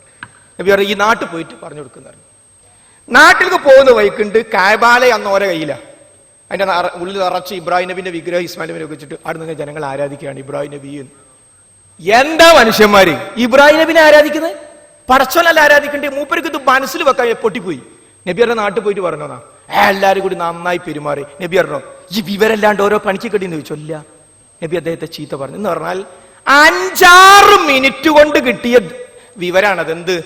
Speaker 2: നബി പറയും, ഈ നാട്ടിൽ പോയിട്ട് പറഞ്ഞു കൊടുക്കുന്ന. നാട്ടിലേക്ക് പോകുന്ന വഴിക്കുണ്ട് കഅബാലെ അന്ന് ഓരോ കയ്യില, അതിന്റെ ഉള്ളിൽ നിറച്ച് ഇബ്രാഹിം നബിന്റെ വിഗ്രഹം, ഇസ്മായിൽ നബിനെ വെച്ചിട്ട് അവിടെ നിന്ന് ജനങ്ങൾ ആരാധിക്കുകയാണ് ഇബ്രാഹിം നബി. എന്താ മനുഷ്യന്മാര് ഇബ്രാഹിം നബിനെ ആരാധിക്കുന്നത്? പടച്ചോനല്ല ആരാധിക്കണ്ടേ? മൂപ്പർക്ക് ഇത് മനസ്സിൽ വെക്കാൻ പൊട്ടിപ്പോയി. നബിയുടെ നാട്ടിൽ പോയിട്ട് പറഞ്ഞോന്നാ എല്ലാരും കൂടി നന്നായി പെരുമാറി. നബി പറഞ്ഞോ ഈ വിവരല്ലാണ്ട് ഓരോ പണിക്ക് കെട്ടിന്ന് ചോദിച്ചല്ല. നബി അദ്ദേഹത്തെ ചീത്ത പറഞ്ഞു. എന്ന് പറഞ്ഞാൽ 5-6 മിനിറ്റ് കൊണ്ട് കിട്ടിയ വിവരാണത്. എന്ത്?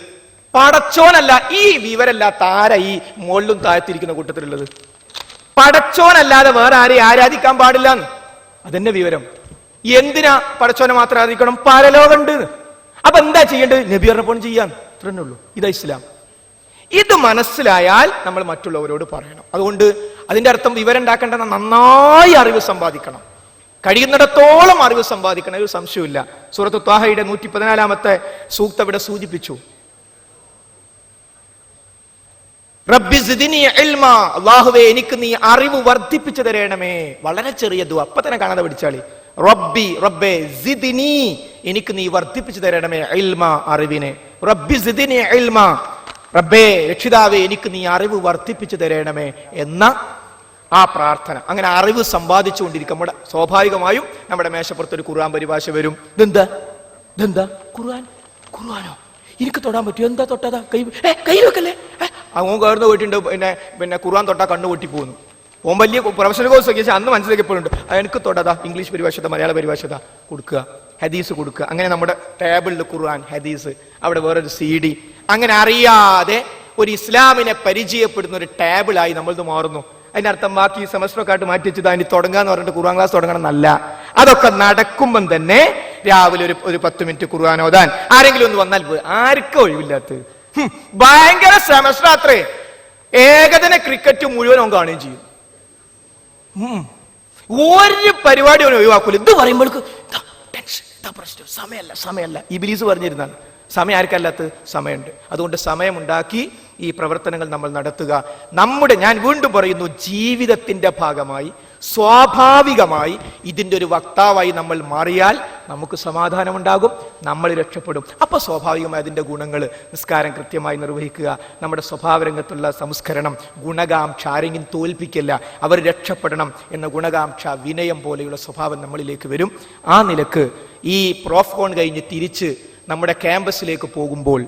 Speaker 2: പടച്ചോനല്ല. ഈ വിവരല്ലാത്ത ആരാ ഈ മുകളിലും താഴത്തിരിക്കുന്ന കൂട്ടത്തിലുള്ളത്? പടച്ചോനല്ലാതെ വേറെ ആരെയും ആരാധിക്കാൻ പാടില്ല. അതെന്നെ വിവരം. എന്തിനാ പടച്ചോനെ മാത്രം ആരാധിക്കണം? പരലോകമുണ്ട്. അപ്പൊ എന്താ ചെയ്യേണ്ടത്? നബി പറഞ്ഞപ്പോൾ ചെയ്യാൻ ഇത്രന്നെ ഉള്ളൂ. ഇതാ ഇസ്ലാം. ഇത് മനസ്സിലായാൽ നമ്മൾ മറ്റുള്ളവരോട് പറയണം. അതുകൊണ്ട് അതിന്റെ അർത്ഥം വിവരം ഉണ്ടാക്കേണ്ട നന്നായി അറിവ് സമ്പാദിക്കണം, കഴിയുന്നിടത്തോളം അറിവ് സമ്പാദിക്കണം, ഒരു സംശയമില്ല. സൂറത്ത് ത്വാഹയുടെ 114 സൂക്തം ഇവിടെ സൂചിപ്പിച്ചു. റബ്ബി സിദ്നി ഇൽമാ, അല്ലാഹുവേ എനിക്ക് നീ അറിവ് വർദ്ധിപ്പിച്ചു തരണമേ. വളരെ ചെറിയ ദുആ, അപ്പൊ തന്നെ കാണാതെ പഠിച്ചാളി. റബ്ബേ സിദ്നി, എനിക്ക് നീ വർദ്ധിപ്പിച്ചു തരണമേ ഇൽമാ, അറിവിനെ. റബ്ബി സിദ്നി ഇൽമാ, റബ്ബേ രക്ഷിതാവേ എനിക്ക് നീ അറിവ് വർദ്ധിപ്പിച്ചു തരണമേ എന്ന ആ പ്രാർത്ഥന. അങ്ങനെ അറിവ് സമ്പാദിച്ചുകൊണ്ടിരിക്കുമ്പോൾ സ്വാഭാവികമായും നമ്മുടെ മേശപ്പുറത്തൊരു ഖുർആൻ പരിഭാഷ വരും. ഇതെന്താ ഖുർആനോ? എനിക്ക് തൊടാൻ പറ്റുമോ? എന്താ തൊട്ടതാ? കൈ വെക്കല്ലേ. അങ്ങോട്ട് കയറുന്ന പോയിട്ടുണ്ട്. പിന്നെ ഖുർആൻ തൊട്ടാ കണ്ണു പൊട്ടി പോകുന്നു. ഓൻ വലിയ പ്രൊഫഷണൽ കോഴ്സ് ഒക്കെ അന്ന് മനസ്സിലാക്കിയപ്പോഴുണ്ട്. എനിക്ക് തൊട്ടതാ ഇംഗ്ലീഷ് പരിഭാഷത, മലയാള പരിഭാഷത കൊടുക്കുക, ഹദീസ് കൊടുക്കുക. അങ്ങനെ നമ്മുടെ ടേബിളിൽ ഖുർആൻ, ഹദീസ്, അവിടെ വേറൊരു CD. അങ്ങനെ അറിയാതെ ഒരു ഇസ്ലാമിനെ പരിചയപ്പെടുന്ന ഒരു ടേബിളായി നമ്മളിത് മാറുന്നു. അതിന്റെ അർത്ഥം ബാക്കി സെമസ്റ്ററൊക്കെ ആയിട്ട് മാറ്റി വെച്ചത് അതിന് തുടങ്ങാന്ന് പറഞ്ഞിട്ട് ഖുർആൻ ക്ലാസ് തുടങ്ങണം എന്നല്ല. അതൊക്കെ നടക്കുമ്പം തന്നെ രാവിലെ ഒരു 10 മിനിറ്റ് ഖുർആൻ ഓതാൻ ആരെങ്കിലും ഒന്ന് വന്നാൽ പോയി. ആർക്കും ഒഴിവില്ലാത്തത് ഭയങ്കര സെമസ്റ്റർ അത്രേ. ഏകദിന ക്രിക്കറ്റ് മുഴുവൻ അവൻ കാണുകയും ചെയ്യും. ഒരു പരിപാടി അവൻ ഒഴിവാക്കൂല. ഇത് പറയുമ്പോഴേക്ക് സമയമല്ല. ഇബ്ലീസ് പറഞ്ഞിരുന്നാണ് സമയം ആർക്കല്ലാത്ത സമയമുണ്ട്. അതുകൊണ്ട് സമയമുണ്ടാക്കി ഈ പ്രവർത്തനങ്ങൾ നമ്മൾ നടത്തുക. ഞാൻ വീണ്ടും പറയുന്നു, ജീവിതത്തിന്റെ ഭാഗമായി സ്വാഭാവികമായി ഇതിന്റെ ഒരു വക്താവായി നമ്മൾ മാറിയാൽ നമുക്ക് സമാധാനമുണ്ടാകും, നമ്മൾ രക്ഷപ്പെടും. അപ്പൊ സ്വാഭാവികമായി അതിന്റെ ഗുണങ്ങൾ, നിസ്കാരം കൃത്യമായി നിർവഹിക്കുക, നമ്മുടെ സ്വഭാവരംഗത്തുള്ള സംസ്കരണം, ഗുണകാംക്ഷ, ആരെങ്കിലും തോൽപ്പിക്കില്ല, അവർ രക്ഷപ്പെടണം എന്ന ഗുണകാംക്ഷ, വിനയം പോലെയുള്ള സ്വഭാവം നമ്മളിലേക്ക് വരും. ആ നിലക്ക് ഈ പ്രോഫ്കോൺ കഴിഞ്ഞ് തിരിച്ച് നമ്മുടെ ക്യാമ്പസിലേക്ക് പോകുമ്പോൾ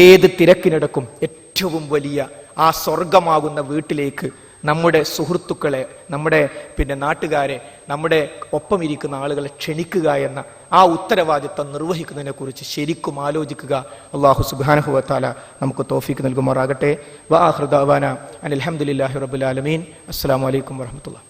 Speaker 2: ഏത് തിരക്കിനിടക്കും ഏറ്റവും വലിയ ആ സ്വർഗമാകുന്ന വീട്ടിലേക്ക് നമ്മുടെ സുഹൃത്തുക്കളെ, നമ്മുടെ നാട്ടുകാരെ, നമ്മുടെ ഒപ്പം ഇരിക്കുന്ന ആളുകളെ ക്ഷണിക്കുക എന്ന ആ ഉത്തരവാദിത്വം നിർവഹിക്കുന്നതിനെ കുറിച്ച് ശരിക്കും ആലോചിക്കുക. അല്ലാഹു സുബ്ഹാനഹു വ തആല നമുക്ക് തൗഫീഖ് നൽകുമാറാകട്ടെ. വ ആഖിറു ദഅവാന അനിൽ ഹംദുലില്ലാഹി റബ്ബിൽ ആലമീൻ. അസ്സലാമു അലൈക്കും വറഹ്മത്തുള്ളാഹി.